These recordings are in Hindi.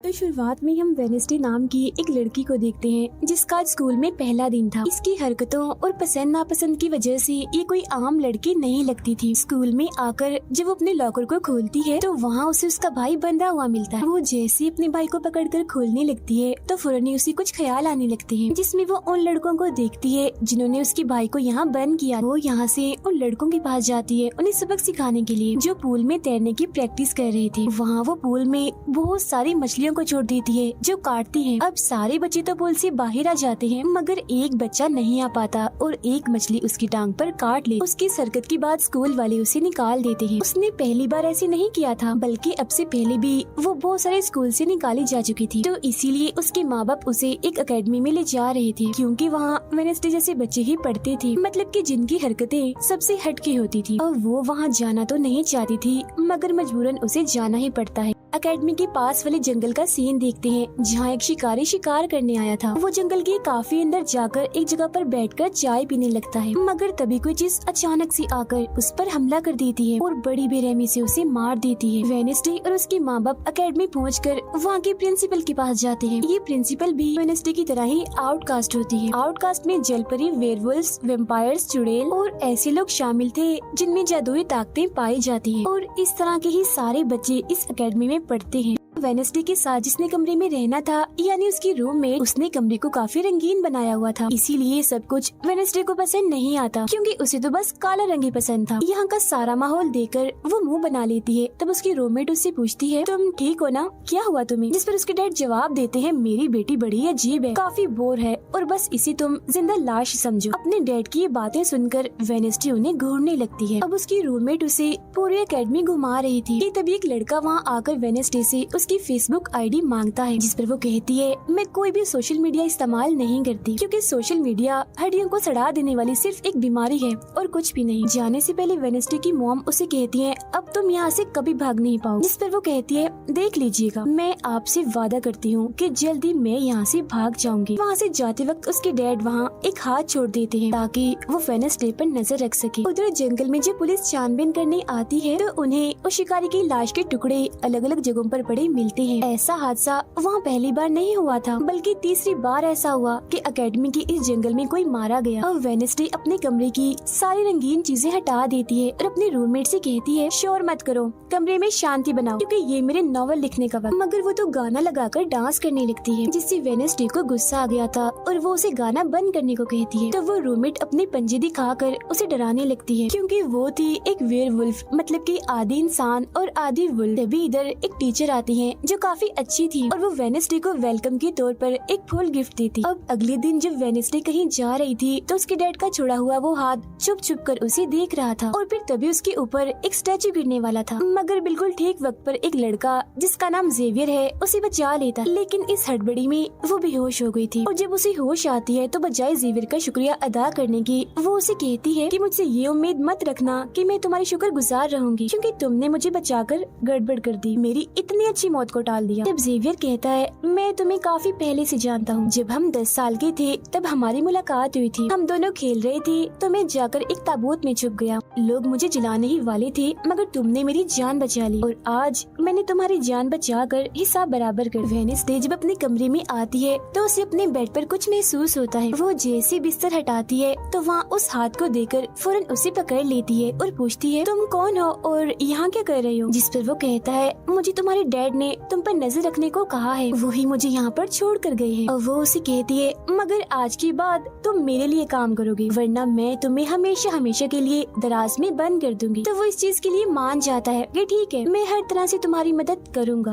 तो शुरुआत में हम वेनेसडे नाम की एक लड़की को देखते हैं जिसका आज स्कूल में पहला दिन था। इसकी हरकतों और पसंद नापसंद की वजह से ये कोई आम लड़की नहीं लगती थी। स्कूल में आकर जब वो अपने लॉकर को खोलती है तो वहाँ उसे उसका भाई बंधा हुआ मिलता है। वो जैसे ही अपने भाई को पकड़कर खोलने लगती है तो फौरन ही उसे कुछ ख्याल आने लगते हैं, जिसमें वो उन लड़कों को देखती है जिन्होंने उसके भाई को यहाँ बंद किया। वो यहाँ से उन लड़कों के पास जाती है उन्हें सबक सिखाने के लिए, जो पूल में तैरने की प्रैक्टिस कर रहे थे। वहाँ वो पूल में बहुत सारी मछलियों को छोड़ देती है जो काटती हैं। अब सारे बच्चे तो पूल से बाहर आ जाते हैं मगर एक बच्चा नहीं आ पाता और एक मछली उसकी टांग पर काट ले। उसकी हरकत के बाद स्कूल वाले उसे निकाल देते हैं। उसने पहली बार ऐसे नहीं किया था, बल्कि अब से पहले भी वो बहुत सारे स्कूल से निकाली जा चुकी थी। तो इसीलिए उसके माँ बाप उसे एक एकेडमी में ले जा रहे थे, क्योंकि वहाँ वेनेसडे जैसे बच्चे ही पढ़ते थे, मतलब कि जिनकी हरकतें सबसे हटके होती थी। और वो वहाँ जाना तो नहीं चाहती थी मगर मजबूरन उसे जाना ही पड़ता है। एकेडमी के पास वाले जंगल का सीन देखते हैं जहाँ एक शिकारी शिकार करने आया था। वो जंगल के काफी अंदर जाकर एक जगह पर बैठकर चाय पीने लगता है, मगर तभी कोई चीज अचानक से आकर उस पर हमला कर देती है और बड़ी बेरहमी से उसे मार देती है। वेनेसडे और उसके माँ बाप एकेडमी पहुंचकर वहाँ के प्रिंसिपल के पास जाते हैं। ये प्रिंसिपल भी वेनेसडे की तरह ही आउटकास्ट होती है। आउटकास्ट में जलपरी, वेयरवुल्व्स, वेम्पायर्स, चुड़ैल और ऐसे लोग शामिल थे जिनमें जादुई ताकतें पाई जाती है। और इस तरह के ही सारे बच्चे इस एकेडमी में पढ़ते हैं। वेनेसडे के साथ जिसने कमरे में रहना था, यानी उसकी रूममेट, उसने कमरे को काफी रंगीन बनाया हुआ था। इसीलिए सब कुछ वेनेसडे को पसंद नहीं आता, क्योंकि उसे तो बस काला रंग ही पसंद था। यहाँ का सारा माहौल देखकर वो मुंह बना लेती है। तब उसकी रूममेट उससे पूछती है, तुम ठीक हो ना, क्या हुआ तुम्हें? जिस पर उसके डैड जवाब देते हैं, मेरी बेटी बड़ी अजीब है, काफी बोर है और बस इसे तुम जिंदा लाश समझो। अपने डैड की ये बातें सुनकर वेनेसडे उन्हें घूरने लगती है। अब उसकी रूममेट उसे पूरी एकेडमी घुमा रही थी कि तभी एक लड़का वहाँ आकर वेनेसडे से उसकी फेसबुक आईडी मांगता है, जिस पर वो कहती है, मैं कोई भी सोशल मीडिया इस्तेमाल नहीं करती, क्योंकि सोशल मीडिया हड्डियों को सड़ा देने वाली सिर्फ एक बीमारी है और कुछ भी नहीं। जाने से पहले वेनेसडे की मॉम उसे कहती है, अब तुम यहाँ से कभी भाग नहीं पाओ। जिस पर वो कहती है, देख लीजिएगा, मैं आपसे वादा करती हूँ कि जल्दी मैं यहाँ से भाग जाऊंगी। वहाँ से जाते वक्त उसके डैड वहाँ एक हाथ छोड़ देते हैं ताकि वो वेनेसडे पर नजर रख सके। उधर जंगल में जब पुलिस छानबीन करने आती है तो उन्हें उस शिकारी की लाश के टुकड़े अलग अलग जगहों पर पड़े मिलते हैं। ऐसा हादसा वहाँ पहली बार नहीं हुआ था, बल्कि तीसरी बार ऐसा हुआ कि एकेडमी के इस जंगल में कोई मारा गया। और वेनेसडे अपने कमरे की सारी रंगीन चीजें हटा देती है और अपने रूममेट से कहती है, शोर मत करो, कमरे में शांति बनाओ, क्योंकि ये मेरे नॉवल लिखने का वक्त। मगर वो तो गाना लगाकर डांस करने लगती है, जिससे वेनेसडे को गुस्सा आ गया था और वो उसे गाना बंद करने को कहती है। तो वो रूममेट अपने पंजे दिखाकर उसे डराने लगती है, क्योंकि वो थी एक वेयरवुल्फ, मतलब कि आधी इंसान और आधी वुल्फ। तभी इधर एक टीचर आती है जो काफी अच्छी थी और वो वेनेसडे को वेलकम के तौर पर एक फूल गिफ्ट देती। अब अगले दिन जब वेनेसडे कहीं जा रही थी तो उसके डैड का छोड़ा हुआ वो हाथ छुप छुप कर उसे देख रहा था और फिर तभी उसके ऊपर एक स्टैचू गिरने वाला था, मगर बिल्कुल ठीक वक्त पर एक लड़का जिसका नाम जेवियर है उसे बचा लेता। लेकिन इस हड़बड़ी में वो बेहोश हो गई थी और जब उसे होश आती है तो बजाय जेवियर का शुक्रिया अदा करने की वो उसे कहती है कि मुझसे ये उम्मीद मत रखना कि मैं तुम्हारी शुक्रगुजार रहूंगी, क्योंकि तुमने मुझे बचाकर गड़बड़ कर दी, मेरी इतनी अच्छी मौत को टाल दिया। जब जेवियर कहता है, मैं तुम्हें काफी पहले से जानता हूँ, जब हम 10 साल के थे तब हमारी मुलाकात हुई थी, हम दोनों खेल रहे थे तो मैं जाकर एक ताबूत में छुप गया, लोग मुझे जलाने ही वाले थे मगर तुमने मेरी जान बचा ली और आज मैंने तुम्हारी जान बचाकर हिसाब बराबर कर। वेनेसडे जब अपने कमरे में आती है तो उसे अपने बेड पर कुछ महसूस होता है। वो जैसे बिस्तर हटाती है तो वहाँ उस हाथ को देखकर फौरन उसे पकड़ लेती है और पूछती है, तुम कौन हो और यहाँ क्या कर रही हो? जिस पर वो कहता है, मुझे तुम्हारे डैड ने तुम पर नजर रखने को कहा है, वही मुझे यहाँ पर छोड़ कर गए हैं। और वो उसे कहती है, मगर आज के बाद तुम मेरे लिए काम करोगे, वरना मैं तुम्हें हमेशा हमेशा के लिए दराज में बंद कर दूंगी। तो वो इस चीज के लिए मान जाता है कि ठीक है, मैं हर तरह से तुम्हारी मदद करूँगा।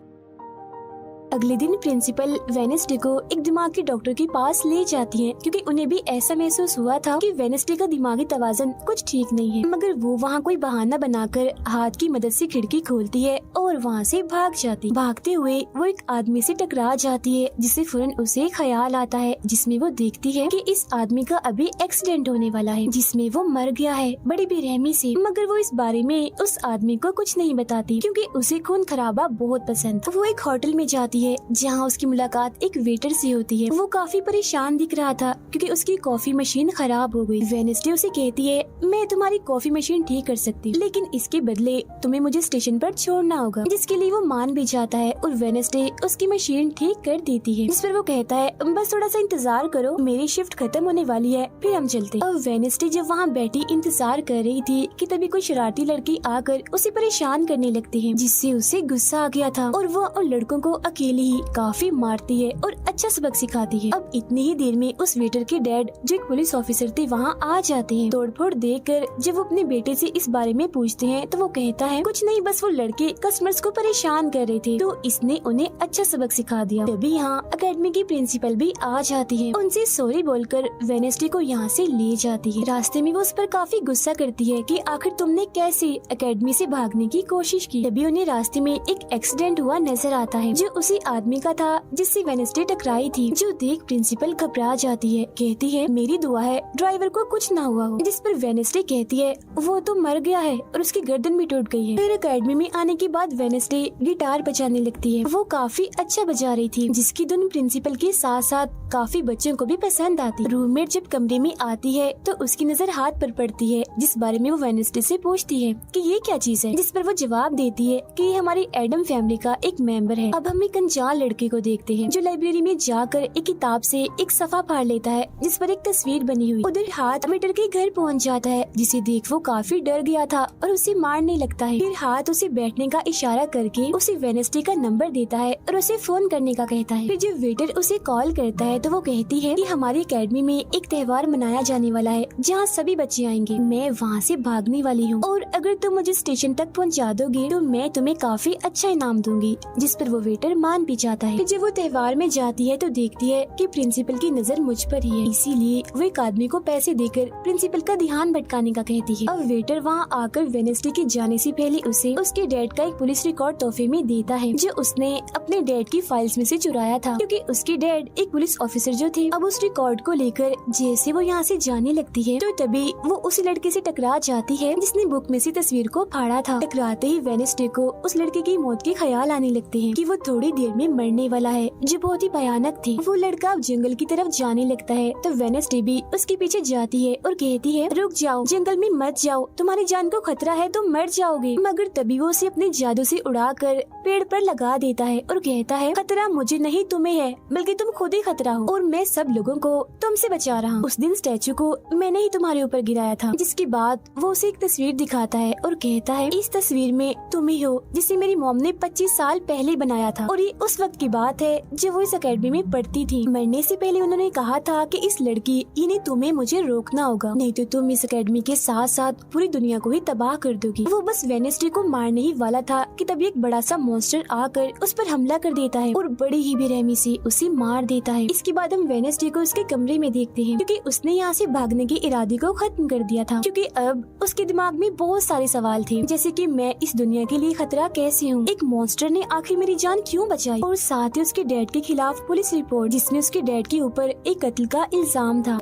अगले दिन प्रिंसिपल वेनेसडे को एक दिमागी डॉक्टर के पास ले जाती है, क्योंकि उन्हें भी ऐसा महसूस हुआ था कि वेनेसडे का दिमागी तवाज़ुन कुछ ठीक नहीं है। मगर वो वहाँ कोई बहाना बनाकर हाथ की मदद से खिड़की खोलती है और वहाँ से भाग जाती। भागते हुए वो एक आदमी से टकरा जाती है, जिससे फौरन उसे ख्याल आता है, जिसमें वो देखती है कि इस आदमी का अभी एक्सीडेंट होने वाला है, जिसमें वो मर गया है बड़ी बेरहमी से। मगर वो इस बारे में उस आदमी को कुछ नहीं बताती, क्योंकि उसे खून खराबा बहुत पसंद। वो एक होटल में जाती है है जहाँ उसकी मुलाकात एक वेटर से होती है। वो काफी परेशान दिख रहा था क्योंकि उसकी कॉफी मशीन खराब हो गई। वेडनेसडे उसे कहती है, मैं तुम्हारी कॉफी मशीन ठीक कर सकती हूँ, लेकिन इसके बदले तुम्हें मुझे स्टेशन पर छोड़ना होगा, जिसके लिए वो मान भी जाता है और वेडनेसडे उसकी मशीन ठीक कर देती है। जिस पर वो कहता है, बस थोड़ा सा इंतजार करो, मेरी शिफ्ट खत्म होने वाली है, फिर हम चलते। अब वेडनेसडे जब वहाँ बैठी इंतजार कर रही थी कि तभी कोई शरारती लड़की आकर उसे परेशान करने लगती है, जिससे उसे गुस्सा आ गया था और वो उन लड़कों को अकेले ही काफी मारती है और अच्छा सबक सिखाती है। अब इतनी ही देर में उस वेटर के डैड जो एक पुलिस ऑफिसर थे वहाँ आ जाते हैं। तोड़फोड़ देखकर जब वो अपने बेटे से इस बारे में पूछते हैं तो वो कहता है, कुछ नहीं, बस वो लड़के कस्टमर्स को परेशान कर रहे थे तो इसने उन्हें अच्छा सबक सिखा दिया। तभी यहाँ अकेडमी की प्रिंसिपल भी आ जाती है, उनसे सॉरी बोलकर वेडनेसडे को यहाँ से ले जाती है। रास्ते में वो उस पर काफी गुस्सा करती है कि आखिर तुमने कैसे अकेडमी से भागने की कोशिश की। तभी उन्हें रास्ते में एक एक्सीडेंट हुआ नजर आता है जो उसी आदमी का था जिससे वेडनेसडे टकराई थी, जो देख प्रिंसिपल घबरा जाती है। कहती है, मेरी दुआ है ड्राइवर को कुछ ना हुआ हो। जिस पर वेडनेसडे कहती है, वो तो मर गया है और उसकी गर्दन भी टूट गई है। फिर अकेडमी में आने के बाद वेडनेसडे गिटार बजाने लगती है। वो काफी अच्छा बजा रही थी, जिसकी धुन प्रिंसिपल के साथ साथ काफी बच्चों को भी पसंद आती। रूममेट जब कमरे में आती है तो उसकी नजर हाथ पर पड़ती है, जिस बारे में वो वेडनेसडे से पूछती है कि ये क्या चीज है, जिस पर वो जवाब देती है कि ये हमारी एडम फैमिली का एक मेंबर है। अब हम एक अनजान लड़के को देखते हैं जो लाइब्रेरी में जाकर एक किताब से एक सफा फाड़ लेता है जिस पर एक तस्वीर बनी हुई। उधर हाथ वेटर के घर पहुंच जाता है, जिसे देख वो काफी डर गया था और उसे मारने लगता है। फिर हाथ उसे बैठने का इशारा करके उसे वेडनेसडे का नंबर देता है और उसे फोन करने का कहता है। फिर जब वेटर उसे कॉल करता है तो वो कहती है कि हमारी अकेडमी में एक त्योहार मनाया जाने वाला है जहाँ सभी बच्चे आएंगे, मैं वहाँ से भागने वाली हूँ और अगर तुम मुझे स्टेशन तक पहुँचा दोगे तो मैं तुम्हें काफी अच्छा इनाम दूंगी। जिस पर वो वेटर मान भी जाता है। जब वो त्योहार में जाती है तो देखती है कि प्रिंसिपल की नजर मुझ पर ही है, इसीलिए वो एक आदमी को पैसे देकर प्रिंसिपल का ध्यान भटकाने का कहती है। अब वेटर वहाँ आकर वेडनेसडे के जाने से पहले उसे उसके डैड का एक पुलिस रिकॉर्ड तोहफे में देता है जो उसने अपने डैड की फाइल्स में से चुराया था, क्योंकि उसके डैड एक पुलिस ऑफिसर जो थे। अब उस रिकॉर्ड को लेकर जैसे वो यहाँ से जाने लगती है तो तभी वो उस लड़के से टकरा जाती है जिसने बुक में से तस्वीर को फाड़ा था। टकराते ही वेडनेसडे को उस लड़के की मौत के ख्याल आने लगते हैं कि वो थोड़ी देर में मरने वाला है, जो बहुत ही भयानक थी। वो लड़का अब जंगल की तरफ जाने लगता है तो वेडनेसडे भी उसके पीछे जाती है और कहती है, रुक जाओ, जंगल में मत जाओ, तुम्हारी जान को खतरा है, तुम मर जाओगे। मगर तभी वो उसे अपने जादू से उड़ाकर पेड़ पर लगा देता है और कहता है, खतरा मुझे नहीं तुम्हें है, बल्कि तुम खुद ही खतरा हो और मैं सब लोगों को तुमसे बचा रहा हूँ। उस दिन स्टैचू को मैंने ही तुम्हारे ऊपर गिराया था। जिसके बाद वो उसे एक तस्वीर दिखाता है और कहता है, इस तस्वीर में तुम ही हो जिसे मेरी मॉम ने 25 साल पहले बनाया था और ये उस वक्त की बात है जब वो इस अकेडमी में पढ़ती थी। मरने से पहले उन्होंने कहा था कि इस लड़की यानी तुम्हें मुझे रोकना होगा, नहीं तो तुम इस अकेडमी के साथ साथ पूरी दुनिया को ही तबाह कर दोगी। वो बस वेडनेसडे को मारने ही वाला था कि तभी एक बड़ा सा मॉन्स्टर आकर उस पर हमला कर देता है और बड़ी ही बेरहमी से उसे मार देता है। इसके बाद हम वेडनेसडे को उसके कमरे में देखते हैं, क्योंकि उसने यहाँ से भागने के इरादे को खत्म कर दिया था, क्योंकि अब उसके दिमाग में बहुत सारे सवाल थे, जैसे कि मैं इस दुनिया के लिए खतरा कैसे हूँ, एक मॉन्स्टर ने आखिर मेरी जान क्यों बचाई, और साथ ही उसके डैड के खिलाफ पुलिस रिपोर्ट जिसमें उसके डैड के ऊपर एक कत्ल का इल्जाम था।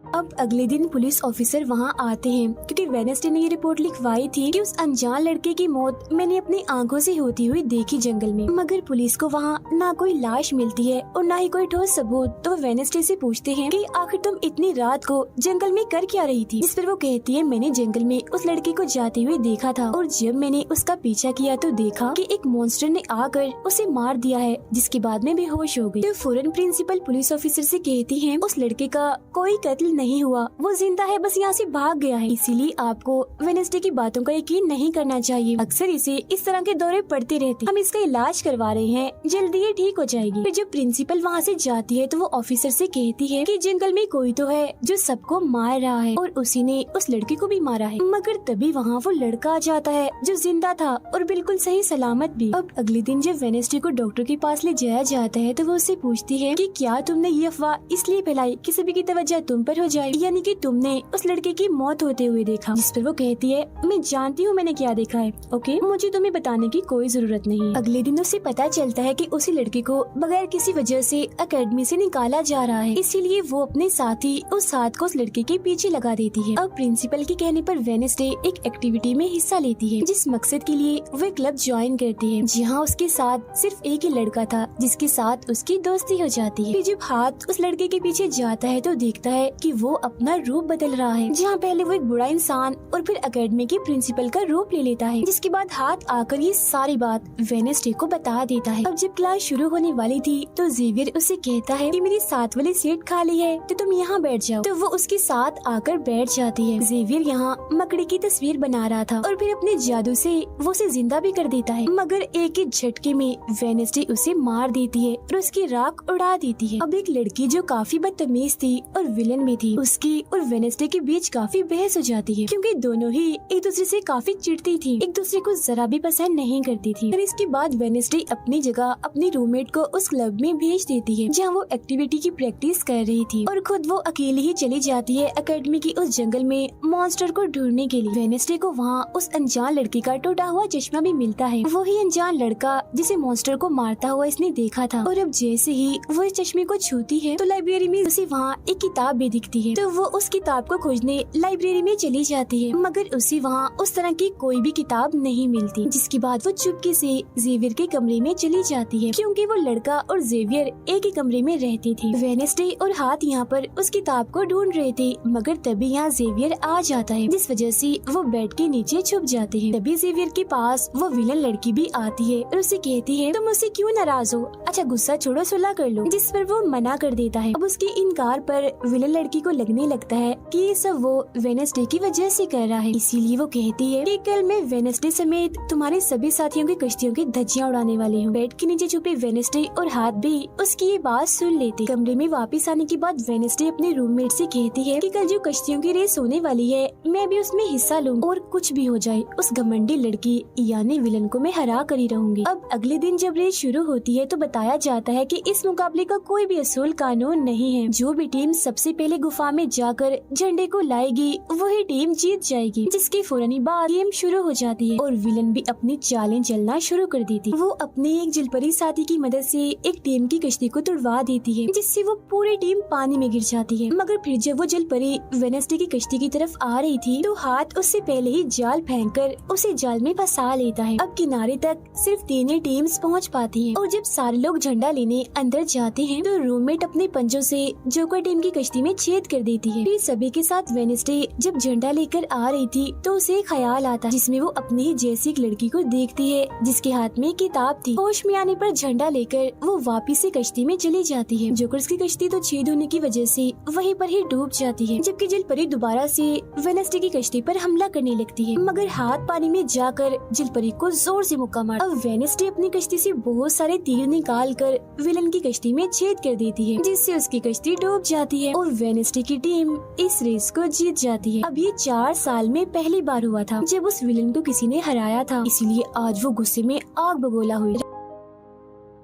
अब अगले दिन पुलिस ऑफिसर वहाँ आते हैं, क्योंकि वेडनेसडे ने ये रिपोर्ट लिखवाई थी कि उस अनजान लड़के की मौत मैंने अपनी आंखों से होती हुई देखी जंगल में। मगर पुलिस को वहाँ ना कोई लाश मिलती है और ना ही कोई ठोस सबूत। तो वेडनेसडे से पूछते हैं कि आखिर तुम इतनी रात को जंगल में कर क्या रही थी, जिस पर वो कहती है, मैंने जंगल में उस लड़के को जाते हुए देखा था और जब मैंने उसका पीछा किया तो देखा कि एक मॉन्स्टर ने आकर उसे मार दिया है, जिसके बाद में बेहोश हो गई। तो फौरन प्रिंसिपल पुलिस ऑफिसर से कहती है, उस लड़के का कोई कत्ल नहीं हुआ, वो जिंदा है, बस यहाँ से भाग गया है, इसीलिए आपको वेडनेसडे की बातों का यकीन नहीं करना चाहिए। अक्सर इसे इस तरह के दौरे पड़ते रहते, हम इसका इलाज करवा रहे हैं, जल्दी ये ठीक हो जाएगी। फिर जब प्रिंसिपल वहाँ से जाती है तो वो ऑफिसर से कहती है कि जंगल में कोई तो है जो सबको मार रहा है और उसी ने उस लड़के को भी मारा है। मगर तभी वहाँ वो लड़का आ जाता है जो जिंदा था और बिल्कुल सही सलामत भी। अब अगले दिन जब वेडनेसडे को डॉक्टर के पास ले जाया जाता है तो वो उससे पूछती है कि क्या तुमने ये अफवाह इसलिए फैलाई कि सभी की तवज्जो तुम पर हो जाए। लाइफ, यानी कि तुमने उस लड़के की मौत होते हुए देखा। जिस पर वो कहती है, मैं जानती हूँ मैंने क्या देखा है, ओके, मुझे तुम्हें बताने की कोई जरूरत नहीं है। अगले दिन उसे पता चलता है कि उसी लड़के को बगैर किसी वजह से एकेडमी से निकाला जा रहा है, इसीलिए वो अपने साथी उस हाथ को उस लड़के के पीछे लगा देती है। अब प्रिंसिपल के कहने पर वेडनेसडे एक एक्टिविटी में हिस्सा लेती है, जिस मकसद के लिए वो क्लब ज्वाइन करती है, जहाँ उसके साथ सिर्फ एक ही लड़का था जिसके साथ उसकी दोस्ती हो जाती है। फिर जब हाथ उस लड़के के पीछे जाता है तो देखता है कि वो अपना रूप बदल रहा है, जहाँ पहले वो एक बुरा इंसान और फिर एकेडमी के प्रिंसिपल का रूप ले लेता है। जिसके बाद हाथ आकर ये सारी बात वेडनेसडे को बता देता है। अब जब क्लास शुरू होने वाली थी तो जेवियर उसे कहता है कि मेरी साथ वाली सीट खाली है तो तुम यहाँ बैठ जाओ, तो वो उसके साथ आकर बैठ जाती है। जेवियर यहाँ मकड़ी की तस्वीर बना रहा था और फिर अपने जादू से वो उसे जिंदा भी कर देता है, मगर एक ही झटके में वेडनेसडे उसे मार देती है और उसकी राख उड़ा देती है। अब एक लड़की जो काफी बदतमीज थी और विलन में थी, उसकी और वेडनेसडे के बीच काफी बहस हो जाती है, क्योंकि दोनों ही एक दूसरे से काफी चिढ़ती थी, एक दूसरे को जरा भी पसंद नहीं करती थी। फिर इसके बाद वेडनेसडे अपनी जगह अपनी रूममेट को उस क्लब में भेज देती है, जहाँ वो एक्टिविटी की प्रैक्टिस कर रही थी, और खुद वो अकेली ही चली जाती है एकेडमी की उस जंगल में मॉन्स्टर को ढूंढने के लिए। वेडनेसडे को वहाँ उस अनजान लड़की का टूटा हुआ चश्मा भी मिलता है, वही अनजान लड़का जिसे मॉन्स्टर को मारता हुआ इसने देखा था। और अब जैसे ही वो इस चश्मे को छूती है तो लाइब्रेरी में उसे वहाँ एक किताब भी दिखती है, तो वो उस किताब को खोजने लाइब्रेरी में चली जाती है, मगर उसे वहाँ उस तरह की कोई भी किताब नहीं मिलती। जिसके बाद वो चुपके से जेवियर के कमरे में चली जाती है, क्योंकि वो लड़का और जेवियर एक ही कमरे में रहती थी। वेडनेसडे और हाथ यहाँ पर उस किताब को ढूंढ रहे थे, मगर तभी यहाँ जेवियर आ जाता है, जिस वजह से वो बेड के नीचे छुप जाते हैं। तभी जेवियर के पास वो विलन लड़की भी आती है और उसे कहती है, तुम मुझसे क्यों नाराज हो, अच्छा गुस्सा छोड़ो, सुलह कर लो। जिस पर वो मना कर देता है। अब उसके इनकार पर विलन लड़की को लगने लगता है कि ये सब वो वेडनेसडे की वजह से कर रहा है, इसीलिए वो कहती है कि कल मैं वेडनेसडे समेत तुम्हारे सभी साथियों की कश्तियों की धज्जियां उड़ाने वाली हूँ। बेड के नीचे छुपे वेडनेसडे और हाथ भी उसकी ये बात सुन लेते। कमरे में वापस आने के बाद वेडनेसडे अपने रूममेट से कहती है कि कल जो कश्तियों की रेस होने वाली है मैं भी उसमें हिस्सा लूँ, और कुछ भी हो जाए उस घमंडी लड़की यानी विलन को मैं हरा कर ही रहूंगी। अब अगले दिन जब रेस शुरू होती है तो बताया जाता है कि इस मुकाबले का कोई भी असूल कानून नहीं है, जो भी टीम सबसे पहले गुफा में जाकर झंडे को लाएगी वही टीम जीत जाएगी। जिसके फौरन बाद गेम शुरू हो जाती है और विलन भी अपनी चालें चलना शुरू कर देती। वो अपने एक जलपरी साथी की मदद से एक टीम की कश्ती को तुड़वा देती है, जिससे वो पूरी टीम पानी में गिर जाती है। मगर फिर जब वो जलपरी वेडनेसडे की कश्ती की तरफ आ रही थी तो हाथ उससे पहले ही जाल फेंककर उसे जाल में फंसा लेता है। अब किनारे तक सिर्फ 3 ही टीम्स पहुँच पाती है, और जब सारे लोग झंडा लेने अंदर जाते हैं तो रूममेट अपने पंजों से जोकर टीम की कश्ती में छेद कर देती है। फिर सभी के साथ वेडनेसडे जब झंडा लेकर आ रही थी तो उसे ख्याल आता, जिसमें वो अपने ही जैसी एक लड़की को देखती है जिसके हाथ में किताब थी। होश में आने पर झंडा लेकर वो वापिस से कश्ती में चली जाती है। जोकर्स की कश्ती तो छेद होने की वजह से वहीं पर ही डूब जाती है, जबकि जलपरी दोबारा से वेडनेसडे की कश्ती पर हमला करने लगती है, मगर हाथ पानी में जाकर जलपरी को जोर से मुक्का मार। अब वेडनेसडे अपनी कश्ती से बहुत सारे तीर निकाल कर विलन की कश्ती में छेद कर देती है, जिससे उसकी कश्ती डूब जाती है और वेडनेसडे की टीम इस रेस को जीत जाती है। अब ये 4 साल में पहली बार हुआ था जब उस विलन को किसी ने हराया था, इसीलिए आज वो गुस्से में आग बगोला हुई।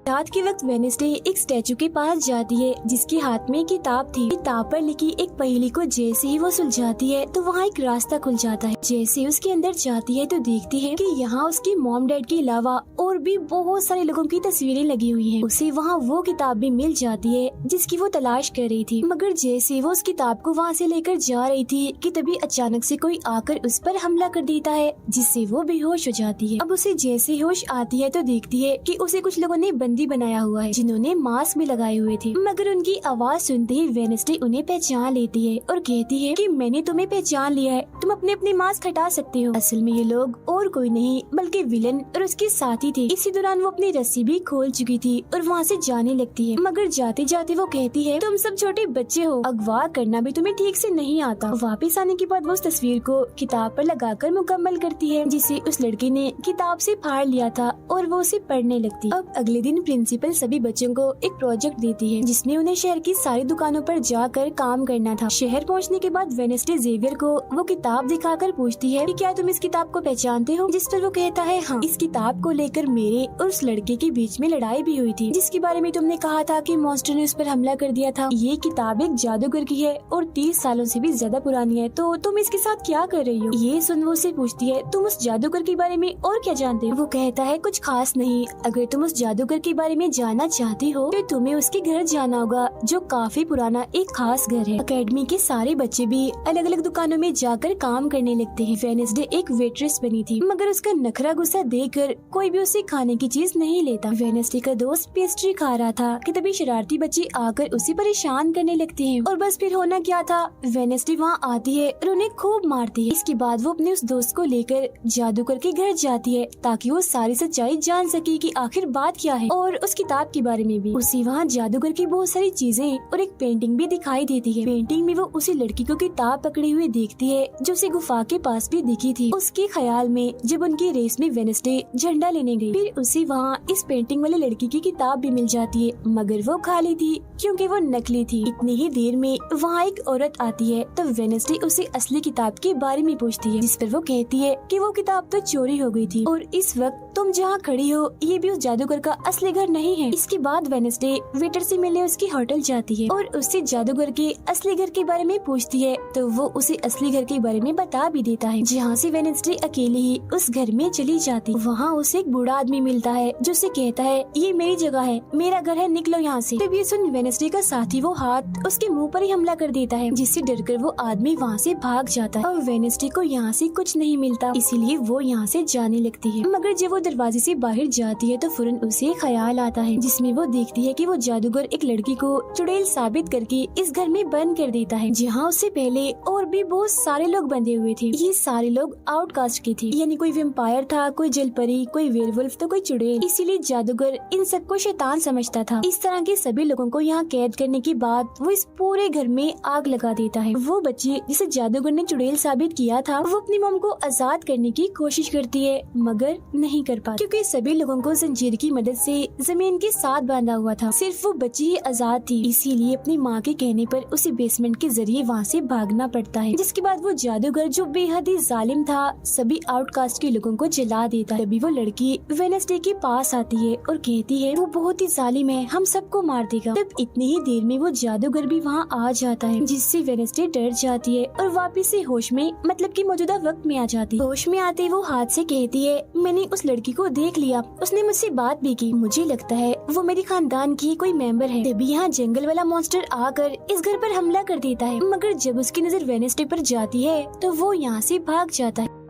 रात के वक्त वेडनेसडे एक स्टैचू के पास जाती है जिसके हाथ में किताब थी। किताब पर लिखी एक पहेली को जैसे ही वो सुलझाती है तो वहाँ एक रास्ता खुल जाता है। जैसे ही उसके अंदर जाती है तो देखती है कि यहाँ उसके मॉम डैड के अलावा और भी बहुत सारे लोगों की तस्वीरें लगी हुई हैं। उसे वहाँ वो किताब भी मिल जाती है जिसकी वो तलाश कर रही थी, मगर जैसे वो उस किताब को वहाँ से लेकर जा रही थी कि तभी अचानक से कोई आकर उस पर हमला कर देता है, जिससे वो बेहोश हो जाती है। अब उसे जैसे होश आती है तो देखती है कि उसे कुछ लोगों ने बंदी बनाया हुआ है, जिन्होंने मास्क भी लगाए हुए थे, मगर उनकी आवाज सुनते ही वेडनेसडे उन्हें पहचान लेती है और कहती है कि मैंने तुम्हें पहचान लिया है, तुम अपने अपने मास्क हटा सकते हो। असल में ये लोग और कोई नहीं बल्कि विलन और उसके साथी थे। इसी दौरान वो अपनी रस्सी भी खोल चुकी थी और वहाँ से जाने लगती है, मगर जाते जाते वो कहती है तुम सब छोटे बच्चे हो, अगवा करना भी तुम्हें ठीक से नहीं आता। वापस आने के बाद वो उस तस्वीर को किताब पर लगाकर मुकम्मल करती है जिसे उस लड़के ने किताब से फाड़ लिया था और वो उसे पढ़ने लगती। अब अगले दिन प्रिंसिपल सभी बच्चों को एक प्रोजेक्ट देती है जिसमें उन्हें शहर की सारी दुकानों पर जाकर काम करना था। शहर पहुंचने के बाद वेडनेसडे जेवियर को वो किताब दिखाकर पूछती है कि क्या तुम इस किताब को पहचानते हो, जिस पर वो कहता है हाँ, इस किताब को लेकर मेरे और उस लड़के के बीच में लड़ाई भी हुई थी जिसके बारे में तुमने कहा था कि मॉन्स्टर ने उस पर हमला कर दिया था। ये किताब एक जादूगर की है और 30 सालों से भी ज्यादा पुरानी है, तो तुम इसके साथ क्या कर रही हो। ये सुन वो उससे पूछती है तुम उस जादूगर के बारे में और क्या जानते हो। वो कहता है कुछ खास नहीं, अगर तुम उस जादूगर के बारे में जानना चाहती हो तो तुम्हें उसके घर जाना होगा जो काफी पुराना एक खास घर है। अकेडमी के सारे बच्चे भी अलग अलग दुकानों में जाकर काम करने लगते हैं। वेडनेसडे एक वेट्रेस बनी थी मगर उसका नखरा गुस्सा देखकर कोई भी उसे खाने की चीज नहीं लेता। वेडनेसडे का दोस्त पेस्ट्री खा रहा था कि तभी शरारती बच्चे आकर उसे परेशान करने लगते हैं और बस फिर होना क्या था, वेडनेसडे वहाँ आती है और उन्हें खूब मारती है। इसके बाद वो अपने उस दोस्त को लेकर जादूगर के घर जाती है ताकि वो सारी सच्चाई जान सके कि आखिर बात क्या है और उस किताब के बारे में भी। उसे वहाँ जादूगर की बहुत सारी चीजें और एक पेंटिंग भी दिखाई देती है। पेंटिंग में वो उसी लड़की को किताब पकड़े हुए देखती है जो उसे गुफा के पास भी दिखी थी। उसके ख्याल में जब उनकी रेस में वेडनेसडे झंडा लेने गई, फिर उसे वहाँ इस पेंटिंग वाली लड़की की किताब भी मिल जाती है मगर वो खाली थी क्योंकि वो नकली थी। इतनी ही देर में वहाँ एक औरत आती है तो वेडनेसडे उसे असली किताब के बारे में पूछती है जिस पर वो कहती है कि वो किताब तो चोरी हो गई थी और इस वक्त तुम जहाँ खड़ी हो ये भी उस जादूगर का असली घर नहीं है। इसके बाद वेडनेसडे वेटर से मिलने उसकी होटल जाती है और उससे जादूगर के असली घर के बारे में पूछती है तो वो उसे असली घर के बारे में बता भी देता है, जहाँ से वेडनेसडे अकेले ही उस घर में चली जाती। वहाँ उसे एक बूढ़ा आदमी मिलता है जो उसे कहता है ये मेरी जगह है, मेरा घर है, निकलो यहाँ से। तब ये सुन वेडनेसडे का साथी वो हाथ उसके मुंह पर ही हमला कर देता है जिससे डरकर वो आदमी वहाँ से भाग जाता है और वेडनेसडे को यहाँ से कुछ नहीं मिलता, इसीलिए वो यहाँ से जाने लगती है। मगर जब वो दरवाजे से बाहर जाती है तो फौरन उसे ख्याल आता है जिसमें वो देखती है कि वो जादूगर एक लड़की को चुड़ैल साबित करके इस घर में बंद कर देता है जहाँ उससे पहले और भी बहुत सारे लोग बंधे हुए थे। ये सारे लोग आउटकास्ट के थे, यानी कोई वेम्पायर था, कोई जलपरी, कोई वेयरवुल्फ तो कोई चुड़ैल। इसीलिए जादूगर इन सबको शैतान समझता था। इस तरह के सभी लोगों को यहाँ कैद करने के बाद वो इस पूरे घर में आग लगा देता है। वो बच्ची जिसे जादूगर ने चुड़ैल साबित किया था वो अपनी मॉम को आजाद करने की कोशिश करती है मगर नहीं कर पाती क्योंकि सभी लोगों को जंजीर की मदद से जमीन के साथ बांधा हुआ था। सिर्फ वो बच्ची ही आजाद थी, इसीलिए अपनी माँ के कहने पर उसे बेसमेंट के जरिए वहाँ से भागना पड़ता है। जिसके बाद वो जादूगर जो बेहद ही जालिम था सभी आउटकास्ट के लोगों को जला देता है। तभी वो लड़की वेडनेसडे के पास आती है और कहती है वो बहुत ही जालिम है, हम सबको मार देगा। तब इतनी ही देर में वो जादूगर भी वहाँ आ जाता है जिससे वेडनेसडे डर जाती है और वापिस से होश में मतलब कि मौजूदा वक्त में आ जाती है। होश में आते वो हाथ से कहती है मैंने उस लड़की को देख लिया, उसने मुझसे बात भी की, मुझे लगता है वो मेरे खानदान की कोई मेंबर है। तभी यहाँ जंगल वाला मॉन्स्टर आकर इस घर पर हमला कर देता है मगर जब उसकी नजर वेडनेसडे पर जाती है तो वो यहाँ से भाग जाता है।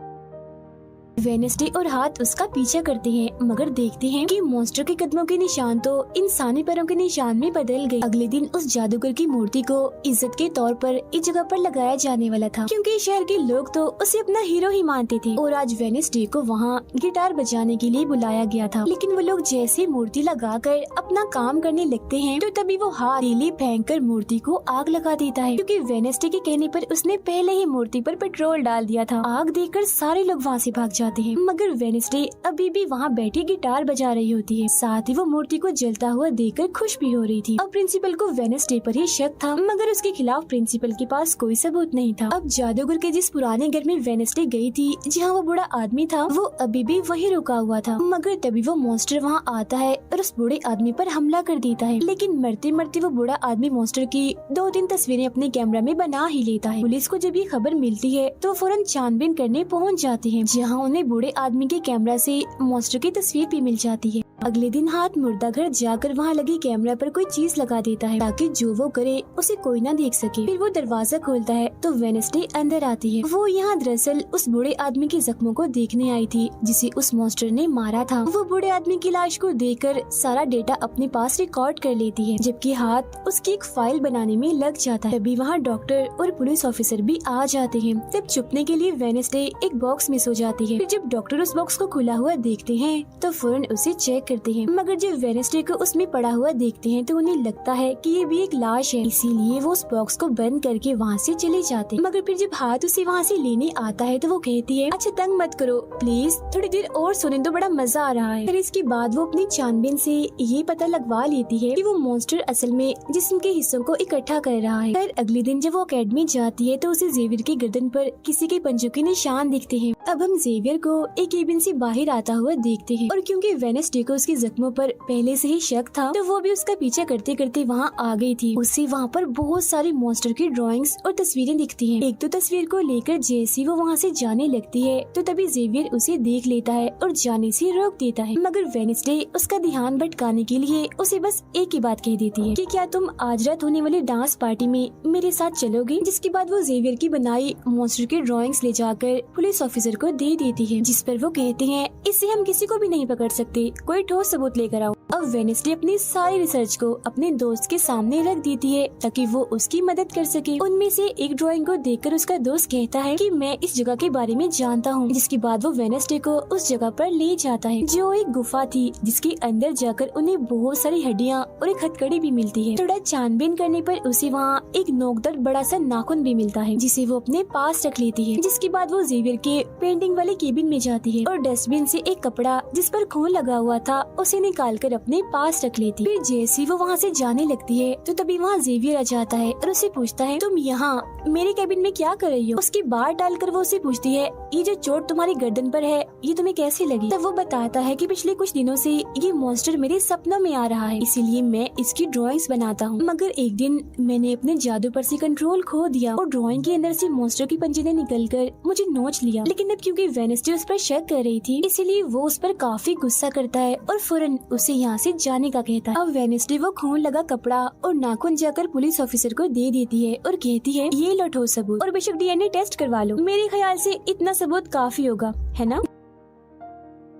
वेडनेसडे और हाथ उसका पीछा करते हैं मगर देखते हैं कि मॉन्स्टर के कदमों के निशान तो इंसानी पैरों के निशान में बदल गए। अगले दिन उस जादूगर की मूर्ति को इज्जत के तौर पर इस जगह पर लगाया जाने वाला था क्योंकि शहर के लोग तो उसे अपना हीरो ही मानते थे और आज वेडनेसडे को वहाँ गिटार बजाने के लिए बुलाया गया था। लेकिन वो लोग जैसे मूर्ति लगाकर अपना काम करने लगते हैं तो तभी वो हाथ तीली फेंक कर मूर्ति को आग लगा देता है क्योंकि वेडनेसडे के कहने पर उसने पहले ही मूर्ति पर पेट्रोल डाल दिया था। आग देखकर सारे लोग वहाँ से भाग जाते हैं मगर वेडनेसडे अभी भी वहाँ बैठी गिटार बजा रही होती है। साथ ही वो मूर्ति को जलता हुआ देखकर खुश भी हो रही थी। अब प्रिंसिपल को वेडनेसडे पर ही शक था मगर उसके खिलाफ प्रिंसिपल के पास कोई सबूत नहीं था। अब जादूगर के जिस पुराने घर में वेडनेसडे गई थी जहाँ वो बूढ़ा आदमी था वो अभी भी वही रुका हुआ था मगर तभी वो मॉन्स्टर वहाँ आता है और उस बूढ़े आदमी पर हमला कर देता है। लेकिन मरते मरते वो बूढ़ा आदमी मॉन्स्टर की 2-3 तस्वीरें अपने कैमरा में बना ही लेता है। पुलिस को जब ये खबर मिलती है तो फौरन छानबीन करने पहुँच जाते हैं जहाँ उन्हें बूढ़े आदमी के कैमरा से मॉन्स्टर की तस्वीर भी मिल जाती है। अगले दिन हाथ मुर्दा घर जाकर वहाँ लगी कैमरा पर कोई चीज लगा देता है ताकि जो वो करे उसे कोई ना देख सके। फिर वो दरवाजा खोलता है तो वेडनेसडे अंदर आती है। वो यहाँ दरअसल उस बूढ़े आदमी के जख्मों को देखने आई थी जिसे उस मॉन्स्टर ने मारा था। वो बूढ़े आदमी की लाश को देखकर सारा डेटा अपने पास रिकॉर्ड कर लेती है जबकि हाथ उसकी एक फाइल बनाने में लग जाता है। तभी वहाँ डॉक्टर और पुलिस ऑफिसर भी आ जाते हैं। तब छुपने के लिए वेडनेसडे एक बॉक्स मिस हो जाती है। फिर जब डॉक्टर उस बॉक्स को खुला हुआ देखते हैं तो फौरन उसे चेक करते हैं, मगर जब वेडनेसडे को उसमें पड़ा हुआ देखते हैं तो उन्हें लगता है कि ये भी एक लाश है, इसीलिए वो उस बॉक्स को बंद करके वहाँ से चले जाते हैं। मगर फिर जब हाथ उसे वहाँ से लेने आता है तो वो कहती है, अच्छा तंग मत करो प्लीज, थोड़ी देर और सोने दो, बड़ा मजा आ रहा है। फिर इसके बाद वो अपनी छानबीन से ये पता लगवा लेती है कि वो मॉन्स्टर असल में जिस्म के हिस्सों को इकट्ठा कर रहा है। फिर अगले दिन जब वो अकेडमी जाती है तो उसे जेवियर की गर्दन पर किसी के पंजों के निशान दिखते हैं। अब हम जेवियर को एक केबिन से बाहर आता हुआ देखते हैं और क्योंकि वेडनेसडे को उसके जख्मों पर पहले से ही शक था तो वो भी उसका पीछा करते करते वहाँ आ गई थी। उसे वहाँ पर बहुत सारी मॉन्स्टर की ड्राइंग्स और तस्वीरें दिखती हैं। एक तो तस्वीर को लेकर जैसी वो वहाँ से जाने लगती है तो तभी जेवियर उसे देख लेता है और जाने से रोक देता है, मगर वेडनेसडे उसका ध्यान भटकाने के लिए उसे बस एक ही बात कह देती है कि क्या तुम आज रात होने वाली डांस पार्टी में मेरे साथ चलोगे। जिसके बाद वो जेवियर की बनाई मॉन्स्टर की ड्राइंग्स ले जाकर पुलिस ऑफिसर को दे देती है, जिस पर वो कहते हैं इससे हम किसी को भी नहीं पकड़ सकते, कोई ठोस सबूत लेकर आओ। अब वेडनेसडे अपनी सारी रिसर्च को अपने दोस्त के सामने रख देती है ताकि वो उसकी मदद कर सके। उनमें से एक ड्राइंग को देखकर उसका दोस्त कहता है कि मैं इस जगह के बारे में जानता हूँ, जिसके बाद वो वेडनेसडे को उस जगह पर ले जाता है जो एक गुफा थी, जिसके अंदर जाकर उन्हें बहुत सारी हड्डियाँ और एक हथकड़ी भी मिलती है। थोड़ा छानबीन करने पर उसे वहाँ एक नोकदार बड़ा सा नाखून भी मिलता है, जिसे वो अपने पास रख लेती है। जिसके बाद वो जेवियर के पेंटिंग वाले केबिन में जाती है और डस्टबिन से एक कपड़ा जिस पर खून लगा हुआ था उसे निकाल कर अपने पास रख लेती। फिर जैसी वो वहाँ से जाने लगती है तो तभी वहाँ जेवियर आ जाता है और उसे पूछता है, तुम यहाँ मेरे केबिन में क्या कर रही हो। उसकी बात डालकर वो उसे पूछती है, ये जो चोट तुम्हारी गर्दन पर है ये तुम्हें कैसे लगी। तब वो बताता है कि पिछले कुछ दिनों से ये मॉन्स्टर मेरे सपनों में आ रहा है, इसीलिए मैं इसकी ड्राइंग्स बनाता हूँ, मगर एक दिन मैंने अपने जादू पर से कंट्रोल खो दिया और ड्राइंग के अंदर से मॉन्स्टर की पंजे ने निकल कर मुझे नोच लिया। लेकिन अब क्योंकि वेडनेसडे उस पर शक कर रही थी इसीलिए वो उस पर काफी गुस्सा करता है और फौरन उसे यहाँ से जाने का कहता है। अब वेडनेसडे वो खून लगा कपड़ा और नाखून जाकर पुलिस ऑफिसर को दे देती है और कहती है, ये लो ठोस सबूत और बेशक डीएनए टेस्ट करवा लो, मेरे ख्याल से इतना सबूत काफी होगा, है ना।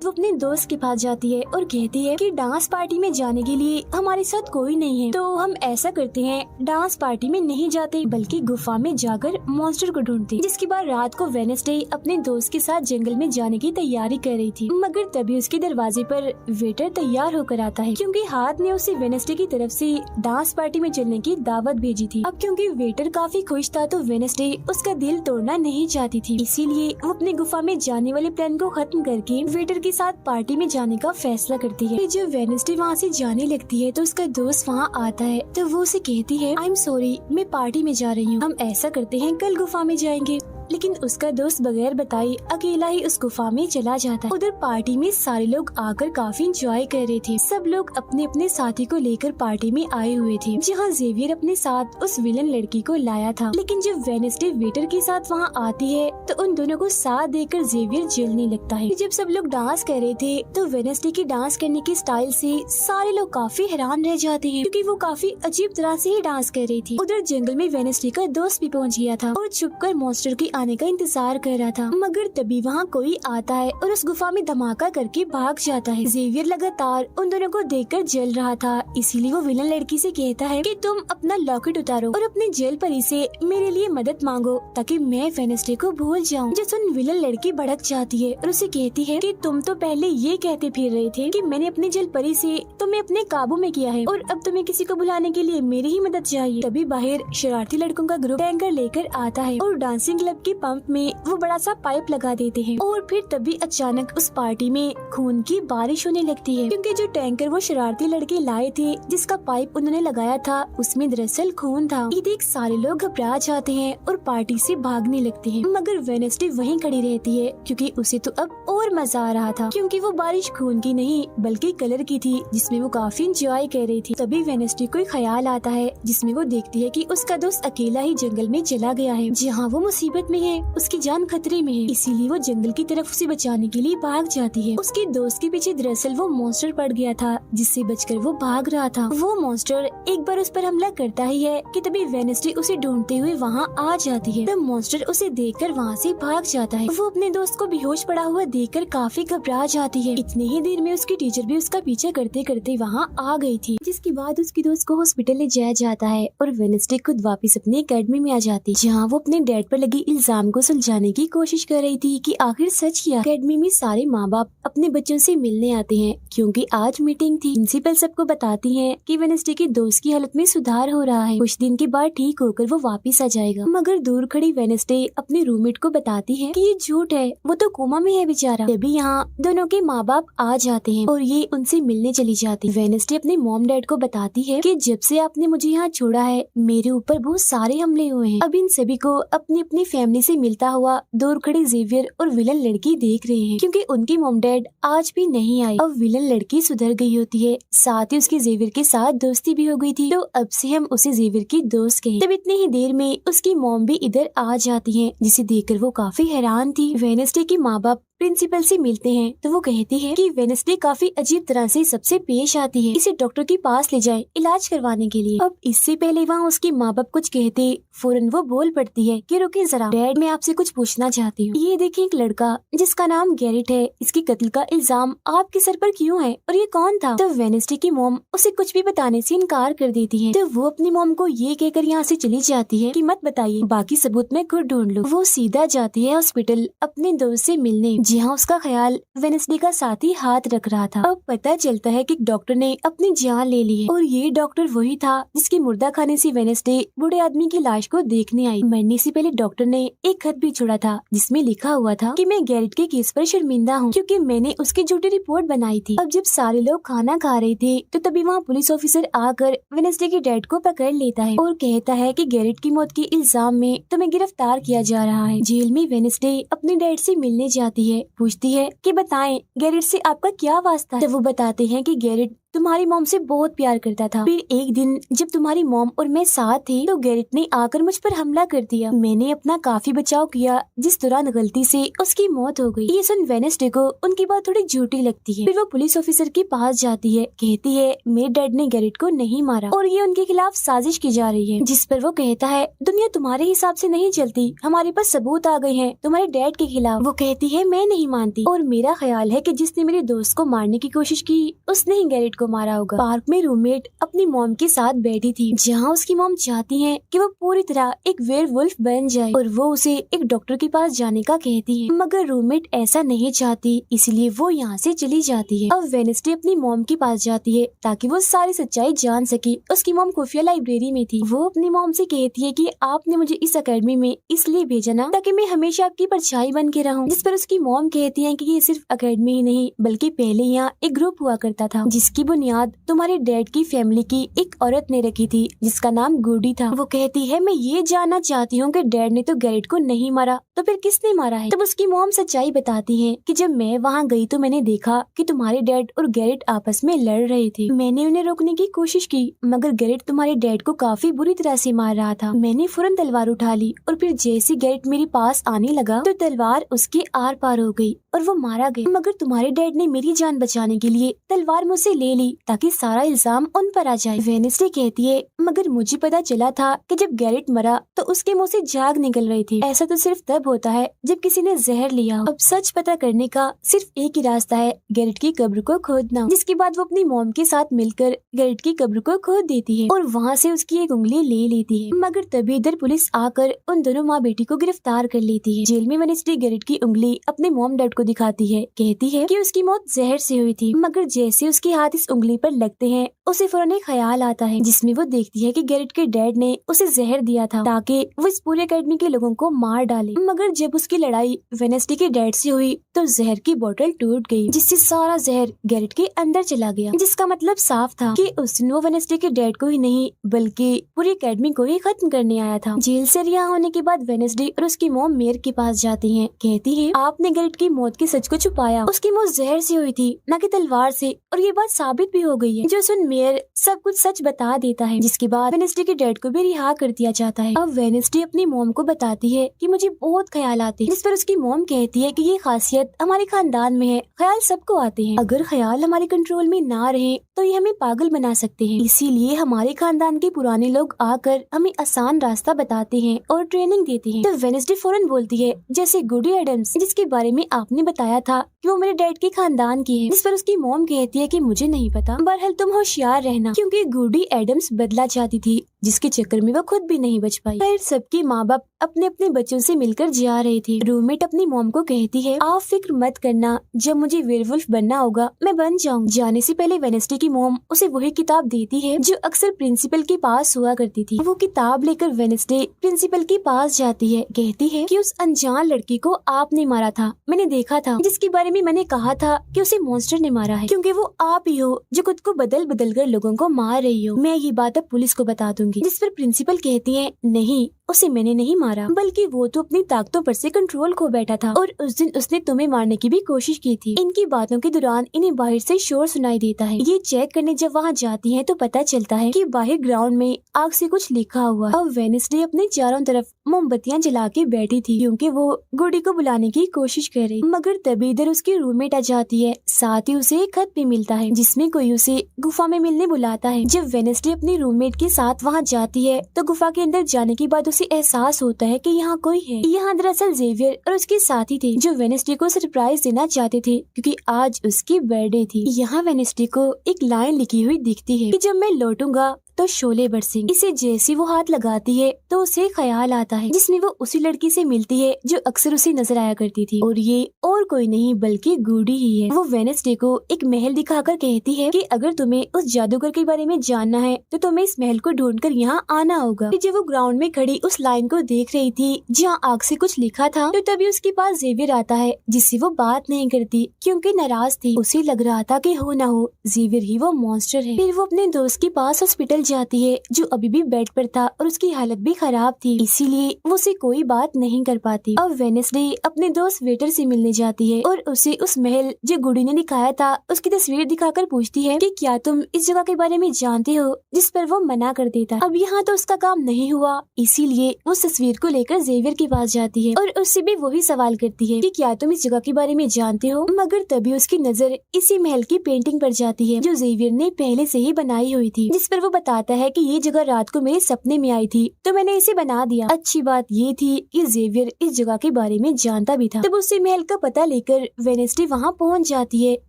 वो अपने दोस्त के पास जाती है और कहती है कि डांस पार्टी में जाने के लिए हमारे साथ कोई नहीं है, तो हम ऐसा करते हैं डांस पार्टी में नहीं जाते बल्कि गुफा में जाकर मॉन्स्टर को ढूंढते। जिसके बाद रात को वेडनेसडे अपने दोस्त के साथ जंगल में जाने की तैयारी कर रही थी, मगर तभी उसके दरवाजे पर वेटर तैयार होकर आता है क्योंकि हाथ ने उसे वेडनेसडे की तरफ से डांस पार्टी में चलने की दावत भेजी थी। अब क्योंकि वेटर काफी खुश था तो वेडनेसडे उसका दिल तोड़ना नहीं चाहती थी, इसीलिए वो अपने गुफा में जाने वाले प्लान को खत्म करके वेटर के साथ पार्टी में जाने का फैसला करती है। जब वेडनेसडे वहाँ से जाने लगती है तो उसका दोस्त वहाँ आता है तो वो उसे कहती है, आई एम सॉरी मैं पार्टी में जा रही हूँ, हम ऐसा करते हैं कल गुफा में जाएंगे। लेकिन उसका दोस्त बगैर बताए अकेला ही उस गुफा में चला जाता है। उधर पार्टी में सारे लोग आकर काफी एंजॉय कर रहे थे। सब लोग अपने अपने साथी को लेकर पार्टी में आए हुए थे, जहाँ जेवियर अपने साथ उस विलन लड़की को लाया था। लेकिन जब वेडनेसडे वेटर के साथ वहाँ आती है तो उन दोनों को साथ देखकर जेवियर जलने लगता है। जब सब लोग डांस कर रहे थे तो वेडनेसडे की डांस करने के स्टाइल से सारे लोग काफी हैरान रह जाते हैं क्योंकि वो काफी अजीब तरह से ही डांस कर रही थी। उधर जंगल में वेडनेसडे का दोस्त भी पहुँच गया था और छुपकर मॉन्स्टर की आने का इंतजार कर रहा था, मगर तभी वहाँ कोई आता है और उस गुफा में धमाका करके भाग जाता है। जेवियर लगातार उन दोनों को देखकर जल रहा था, इसीलिए वो विलन लड़की से कहता है कि तुम अपना लॉकेट उतारो और अपने जेल परी से मेरे लिए मदद मांगो ताकि मैं वेडनेसडे को भूल जाऊं। जो सुन विलन लड़की भड़क जाती है और उसे कहती है कि तुम तो पहले ये कहते फिर रहे थे कि मैंने अपने जेल परी से तुम्हें अपने काबू में किया है और अब तुम्हें किसी को बुलाने के लिए मेरी ही मदद चाहिए। तभी बाहर शरारती लड़कों का ग्रुप टैंकर लेकर आता है और डांसिंग क्लब के पंप में वो बड़ा सा पाइप लगा देते हैं और फिर तभी अचानक उस पार्टी में खून की बारिश होने लगती है क्योंकि जो टैंकर वो शरारती लड़के लाए थे जिसका पाइप उन्होंने लगाया था उसमें दरअसल खून था। ये देख सारे लोग घबरा जाते हैं और पार्टी से भागने लगते हैं, मगर वेडनेसडे वहीं खड़ी रहती है क्योंकि उसे तो अब और मजा आ रहा था क्योंकि वो बारिश खून की नहीं बल्कि कलर की थी जिसमें वो काफी एंजॉय कर रही थी। तभी वेडनेसडे को ख्याल आता है जिसमें वो देखती है कि उसका दोस्त अकेला ही जंगल में चला गया है जहाँ वो मुसीबत में है, उसकी जान खतरे में है, इसीलिए वो जंगल की तरफ उसे बचाने के लिए भाग जाती है। उसके दोस्त के पीछे दरअसल वो मॉन्स्टर पड़ गया था जिससे बचकर वो भाग रहा था। वो मॉन्स्टर एक बार उस पर हमला करता ही है कि तभी वेडनेसडे उसे ढूंढते हुए वहाँ आ जाती है। तब मॉन्स्टर उसे देखकर वहाँ से भाग जाता है। वो अपने दोस्त को बेहोश पड़ा हुआ देखकर काफी घबरा जाती है। इतनी ही देर में उसकी टीचर भी उसका पीछा करते करते वहाँ आ गई थी, जिसके बाद उसके दोस्त को हॉस्पिटल ले जाया जाता है और वेडनेसडे खुद वापस अपने एकेडमी में आ जाती है जहाँ वो अपने डैड पर लगी इल्जाम को सुलझाने की कोशिश कर रही थी कि आखिर सच क्या। अकेडमी में सारे माँ बाप अपने बच्चों से मिलने आते हैं क्योंकि आज मीटिंग थी। प्रिंसिपल सबको बताती है कि वेडनेसडे की दोस्त की हालत में सुधार हो रहा है, कुछ दिन के बाद ठीक होकर वो वापस आ जाएगा। मगर दूर खड़ी वेडनेसडे अपने रूममेट को बताती है कि ये झूठ है, वो तो कोमा में है बेचारा। तभी यहाँ दोनों के माँ बाप आ जाते हैं और ये उनसे मिलने चली जाती। वेडनेसडे अपने मॉम डैड को बताती है कि जब से आपने मुझे यहाँ छोड़ा है मेरे ऊपर बहुत सारे हमले हुए हैं। अब इन सभी को अपनी अपनी फैमिली से मिलता हुआ दूर खड़ी जेवियर और विलन लड़की देख रहे हैं क्योंकि उनकी मॉम डैड आज भी नहीं आए। अब विलन लड़की सुधर गई होती है, साथ ही उसकी जेवियर के साथ दोस्ती भी हो गई थी, तो अब से हम उसे जेवियर की दोस्त कहें। तब इतनी ही देर में उसकी मॉम भी इधर आ जाती है, जिसे देखकर वो काफी हैरान थी। वेडनेसडे के माँ बाप प्रिंसिपल से मिलते हैं तो वो कहती है कि वेडनेसडे काफी अजीब तरह से सबसे पेश आती है, इसे डॉक्टर के पास ले जाए इलाज करवाने के लिए। अब इससे पहले वहाँ उसके माँ बाप कुछ कहते फौरन वो बोल पड़ती है कि रुकिए जरा डैड, मैं आपसे कुछ पूछना चाहती हूँ। ये देखिए एक लड़का जिसका नाम गैरेट है, इसकी कत्ल का इल्जाम आपके सर पर क्यों है और ये कौन था? तो वेडनेसडे की मॉम उसे कुछ भी बताने से इनकार कर देती है, तो वो अपनी मॉम को ये कहकर यहाँ से चली जाती है कि मत बताइए, बाकी सबूत मैं खुद ढूंढ लूँ। वो सीधा जाती है हॉस्पिटल अपने दोस्त से मिलने, जहाँ उसका ख्याल वेडनेसडे का साथी हाथ रख रहा था। अब पता चलता है कि डॉक्टर ने अपनी जान ले ली है और ये डॉक्टर वही था जिसके मुर्दा खाने से वेडनेसडे बूढ़े आदमी की लाश को देखने आई। मरने से पहले डॉक्टर ने एक खत भी छोड़ा था जिसमें लिखा हुआ था कि मैं गैरेट के केस पर शर्मिंदा हूँ क्योंकि मैंने उसकी झूठी रिपोर्ट बनाई थी। अब जब सारे लोग खाना खा रहे थे तो तभी वहाँ पुलिस ऑफिसर आकर वेडनेसडे के डैड को पकड़ लेता है और कहता है कि गैरेट की मौत के इल्जाम में तुम्हें गिरफ्तार किया जा रहा है। जेल में वेडनेसडे अपने डैड से मिलने जाती है, पूछती है कि बताएं गैरेट से आपका क्या वास्ता है। तो वो बताते हैं कि गैरेट तुम्हारी मॉम से बहुत प्यार करता था, फिर एक दिन जब तुम्हारी मॉम और मैं साथ थे तो गैरेट ने आकर मुझ पर हमला कर दिया। मैंने अपना काफी बचाव किया जिस दौरान गलती से उसकी मौत हो गई। ये सुन वेडनेसडे को उनकी बात थोड़ी झूठी लगती है। फिर वो पुलिस ऑफिसर के पास जाती है, कहती है मेरे डैड ने गैरेट को नहीं मारा और ये उनके खिलाफ साजिश की जा रही है। जिस पर वो कहता है दुनिया तुम्हारे हिसाब से नहीं चलती, हमारे पास सबूत आ गए हैं तुम्हारे डैड के खिलाफ। वो कहती है मैं नहीं मानती और मेरा ख्याल है कि जिसने मेरे दोस्त को मारने की कोशिश की उसने ही गैरेट को मारा होगा। पार्क में रूममेट अपनी मॉम के साथ बैठी थी, जहाँ उसकी मॉम चाहती है कि वो पूरी तरह एक वेयरवुल्फ बन जाए और वो उसे एक डॉक्टर के पास जाने का कहती है, मगर रूममेट ऐसा नहीं चाहती, इसलिए वो यहाँ से चली जाती है। अब वेडनेसडे अपनी मॉम के पास जाती है ताकि वो सारी सच्चाई जान सके। उसकी मॉम खुफिया लाइब्रेरी में थी। वो अपनी मॉम से कहती है कि आपने मुझे इस अकेडमी में इसलिए भेजा ना ताकि मैं हमेशा आपकी परछाई बन के रहूं। जिस पर उसकी मॉम कहती है कि ये सिर्फ अकेडमी ही नहीं बल्कि पहले यहाँ एक ग्रुप हुआ करता था जिसकी बुनियाद तुम्हारे डैड की फैमिली की एक औरत ने रखी थी जिसका नाम गुडी था। वो कहती है मैं ये जानना चाहती हूँ कि डैड ने तो गैरेट को नहीं मारा तो फिर किसने मारा है। तब उसकी मॉम सच्चाई बताती है कि जब मैं वहाँ गई तो मैंने देखा कि तुम्हारे डैड और गैरेट आपस में लड़ रहे थे। मैंने उन्हें रोकने की कोशिश की मगर गैरेट तुम्हारे डैड को काफी बुरी तरह से मार रहा था। मैंने फौरन तलवार उठा ली और फिर जैसे गैरेट मेरे पास आने लगा तो तलवार उसके आर पार हो गई और वो मारा गया। मगर तुम्हारे डैड ने मेरी जान बचाने के लिए तलवार मुझसे ले ली ताकि सारा इल्जाम उन पर आ जाए। वेडनेसडे कहती है मगर मुझे पता चला था कि जब गैरेट मरा तो उसके मुंह से झाग निकल रही थी। ऐसा तो सिर्फ तब होता है जब किसी ने जहर लिया हो। अब सच पता करने का सिर्फ एक ही रास्ता है, गैरेट की कब्र को खोदना। जिसके बाद वो अपनी मॉम के साथ मिलकर गैरेट की कब्र को खोद देती है और वहाँ से उसकी एक उंगली ले लेती है। मगर तभी इधर पुलिस आकर उन दोनों माँ बेटी को गिरफ्तार कर लेती है। जेल में वेडनेसडे गैरेट की उंगली अपने मॉम डैड को दिखाती है, कहती है कि उसकी मौत जहर से हुई थी। मगर जैसे उसके हाथ इस उंगली पर लगते हैं उसे फौरन एक ख्याल आता है जिसमें वो देखती है कि गैरेट के डैड ने उसे जहर दिया था ताकि वो इस पूरे अकेडमी के लोगों को मार डाले। मगर जब उसकी लड़ाई वेडनेसडे के डैड से हुई तो जहर की बोतल टूट गई जिससे सारा जहर गैरेट के अंदर चला गया, जिसका मतलब साफ था कि उसने वो वेडनेसडे के डैड को ही नहीं बल्कि पूरी अकेडमी को ही खत्म करने आया था। जेल से रिहा होने के बाद वेडनेसडे और उसकी मॉम मेयर के पास जाती है, कहती है आपने गैरेट की मौत के सच को छुपाया, उसकी मौत जहर से हुई थी न कि तलवार से और ये बात साबित भी हो गई है। जो सुन मेयर सब कुछ सच बता देता है जिसके बाद वेडनेसडे के डैड को भी रिहा कर दिया जाता है। अब वेडनेसडे अपनी मॉम को बताती है कि मुझे बहुत ख्याल आते हैं, जिस पर उसकी मॉम कहती है कि ये खासियत हमारे खानदान में है, ख्याल सबको आते हैं, अगर ख्याल हमारे कंट्रोल में ना रहे तो ये हमें पागल बना सकते हैं, इसीलिए हमारे खानदान के पुराने लोग आकर हमें आसान रास्ता बताते हैं और ट्रेनिंग देते हैं। तो वेडनेसडे फौरन बोलती है जैसे गुडी एडम्स जिसके बारे में आपने बताया था कि वो मेरे डैड के खानदान की है, जिस पर उसकी मॉम कहती है कि मुझे नहीं पता, बहरहाल तुम होशियार रहना, क्योंकि गुडी एडम्स बदला चाहती थी जिसके चक्कर में वो खुद भी नहीं बच पाई। फिर सबके माँ बाप अपने अपने बच्चों से मिलकर जा रहे थे। रूममेट अपनी मॉम को कहती है, आप फिक्र मत करना, जब मुझे वेयरवुल्फ बनना होगा मैं बन जाऊँ। जाने से पहले वेडनेसडे की मॉम उसे वही किताब देती है जो अक्सर प्रिंसिपल के पास हुआ करती थी। वो किताब लेकर वेडनेसडे प्रिंसिपल के पास जाती है, कहती है कि उस अनजान लड़की को आपने मारा था, मैंने देखा था, जिसके बारे में मैंने कहा था कि उसे मॉन्स्टर ने मारा है, क्योंकि वो आप ही हो जो खुद को बदल बदल कर लोगों को मार रही हो। मैं ये बात अब पुलिस को बता दूंगी। जिस पर प्रिंसिपल कहती है, नहीं, उसे मैंने नहीं मारा, बल्कि वो तो अपनी ताकतों पर से कंट्रोल खो बैठा था और उस दिन उसने तुम्हें मारने की भी कोशिश की थी। इनकी बातों के दौरान इन्हें बाहर से शोर सुनाई देता है। ये चेक करने जब वहाँ जाती हैं तो पता चलता है कि बाहर ग्राउंड में आग से कुछ लिखा हुआ है। अब वेडनेसडे अपने चारों तरफ मोमबत्तियां जला के बैठी थी क्योंकि वो गुडी को बुलाने की कोशिश कर रही, मगर तभी इधर उसकी रूममेट आ जाती है। साथ ही उसे एक खत भी मिलता है जिसमें कोई उसे गुफा में मिलने बुलाता है। जब वेडनेसडे अपनी रूममेट के साथ वहाँ जाती है तो गुफा के अंदर जाने के बाद उसे एहसास होता है कि यहाँ कोई है। यहाँ दरअसल जेवियर और उसके साथी थे जो वेडनेसडे को सरप्राइज देना चाहते थे क्योंकि आज उसकी बर्थडे थी। यहाँ वेडनेसडे को एक लाइन लिखी हुई दिखती है कि जब मैं लौटूंगा तो शोले बरसेंगे। इसे जैसी वो हाथ लगाती है तो उसे ख्याल आता है जिसमें वो उसी लड़की से मिलती है जो अक्सर उसे नजर आया करती थी, और ये और कोई नहीं बल्कि गुडी ही है। वो वेडनेसडे को एक महल दिखाकर कहती है कि अगर तुम्हें उस जादूगर के बारे में जानना है तो तुम्हें इस महल को ढूंढकर यहाँ आना होगा। जब वो ग्राउंड में खड़ी उस लाइन को देख रही थी जहाँ आग से कुछ लिखा था तो तभी उसके पास जेवियर आता है जिससे वो बात नहीं करती क्योंकि नाराज थी। उसे लग रहा था कि हो ना हो जेवियर ही वो मॉन्स्टर है। फिर वो अपने दोस्त के पास हॉस्पिटल जाती है जो अभी भी बेड पर था और उसकी हालत भी खराब थी, इसीलिए वो उसे कोई बात नहीं कर पाती। अब वेडनेसडे अपने दोस्त वेटर से मिलने जाती है और उसे उस महल जो गुडी ने दिखाया था उसकी तस्वीर दिखाकर पूछती है कि क्या तुम इस जगह के बारे में जानते हो, जिस पर वो मना कर देता। अब यहाँ तो उसका काम नहीं हुआ, इसीलिए वो उस तस्वीर को लेकर जेवियर के पास जाती है और उससे भी वही सवाल करती है कि क्या तुम इस जगह के बारे में जानते हो, मगर तभी उसकी नजर इसी महल की पेंटिंग पर जाती है जो जेवियर ने पहले से ही बनाई हुई थी, जिस पर वो बताता है कि ये जगह रात को मेरे सपने में आई थी तो मैंने इसे बना दिया। अच्छी बात ये थी कि जेवियर इस जगह के बारे में जानता भी था। तब उसे महल का पता लेकर वेडनेसडे वहाँ पहुँच जाती है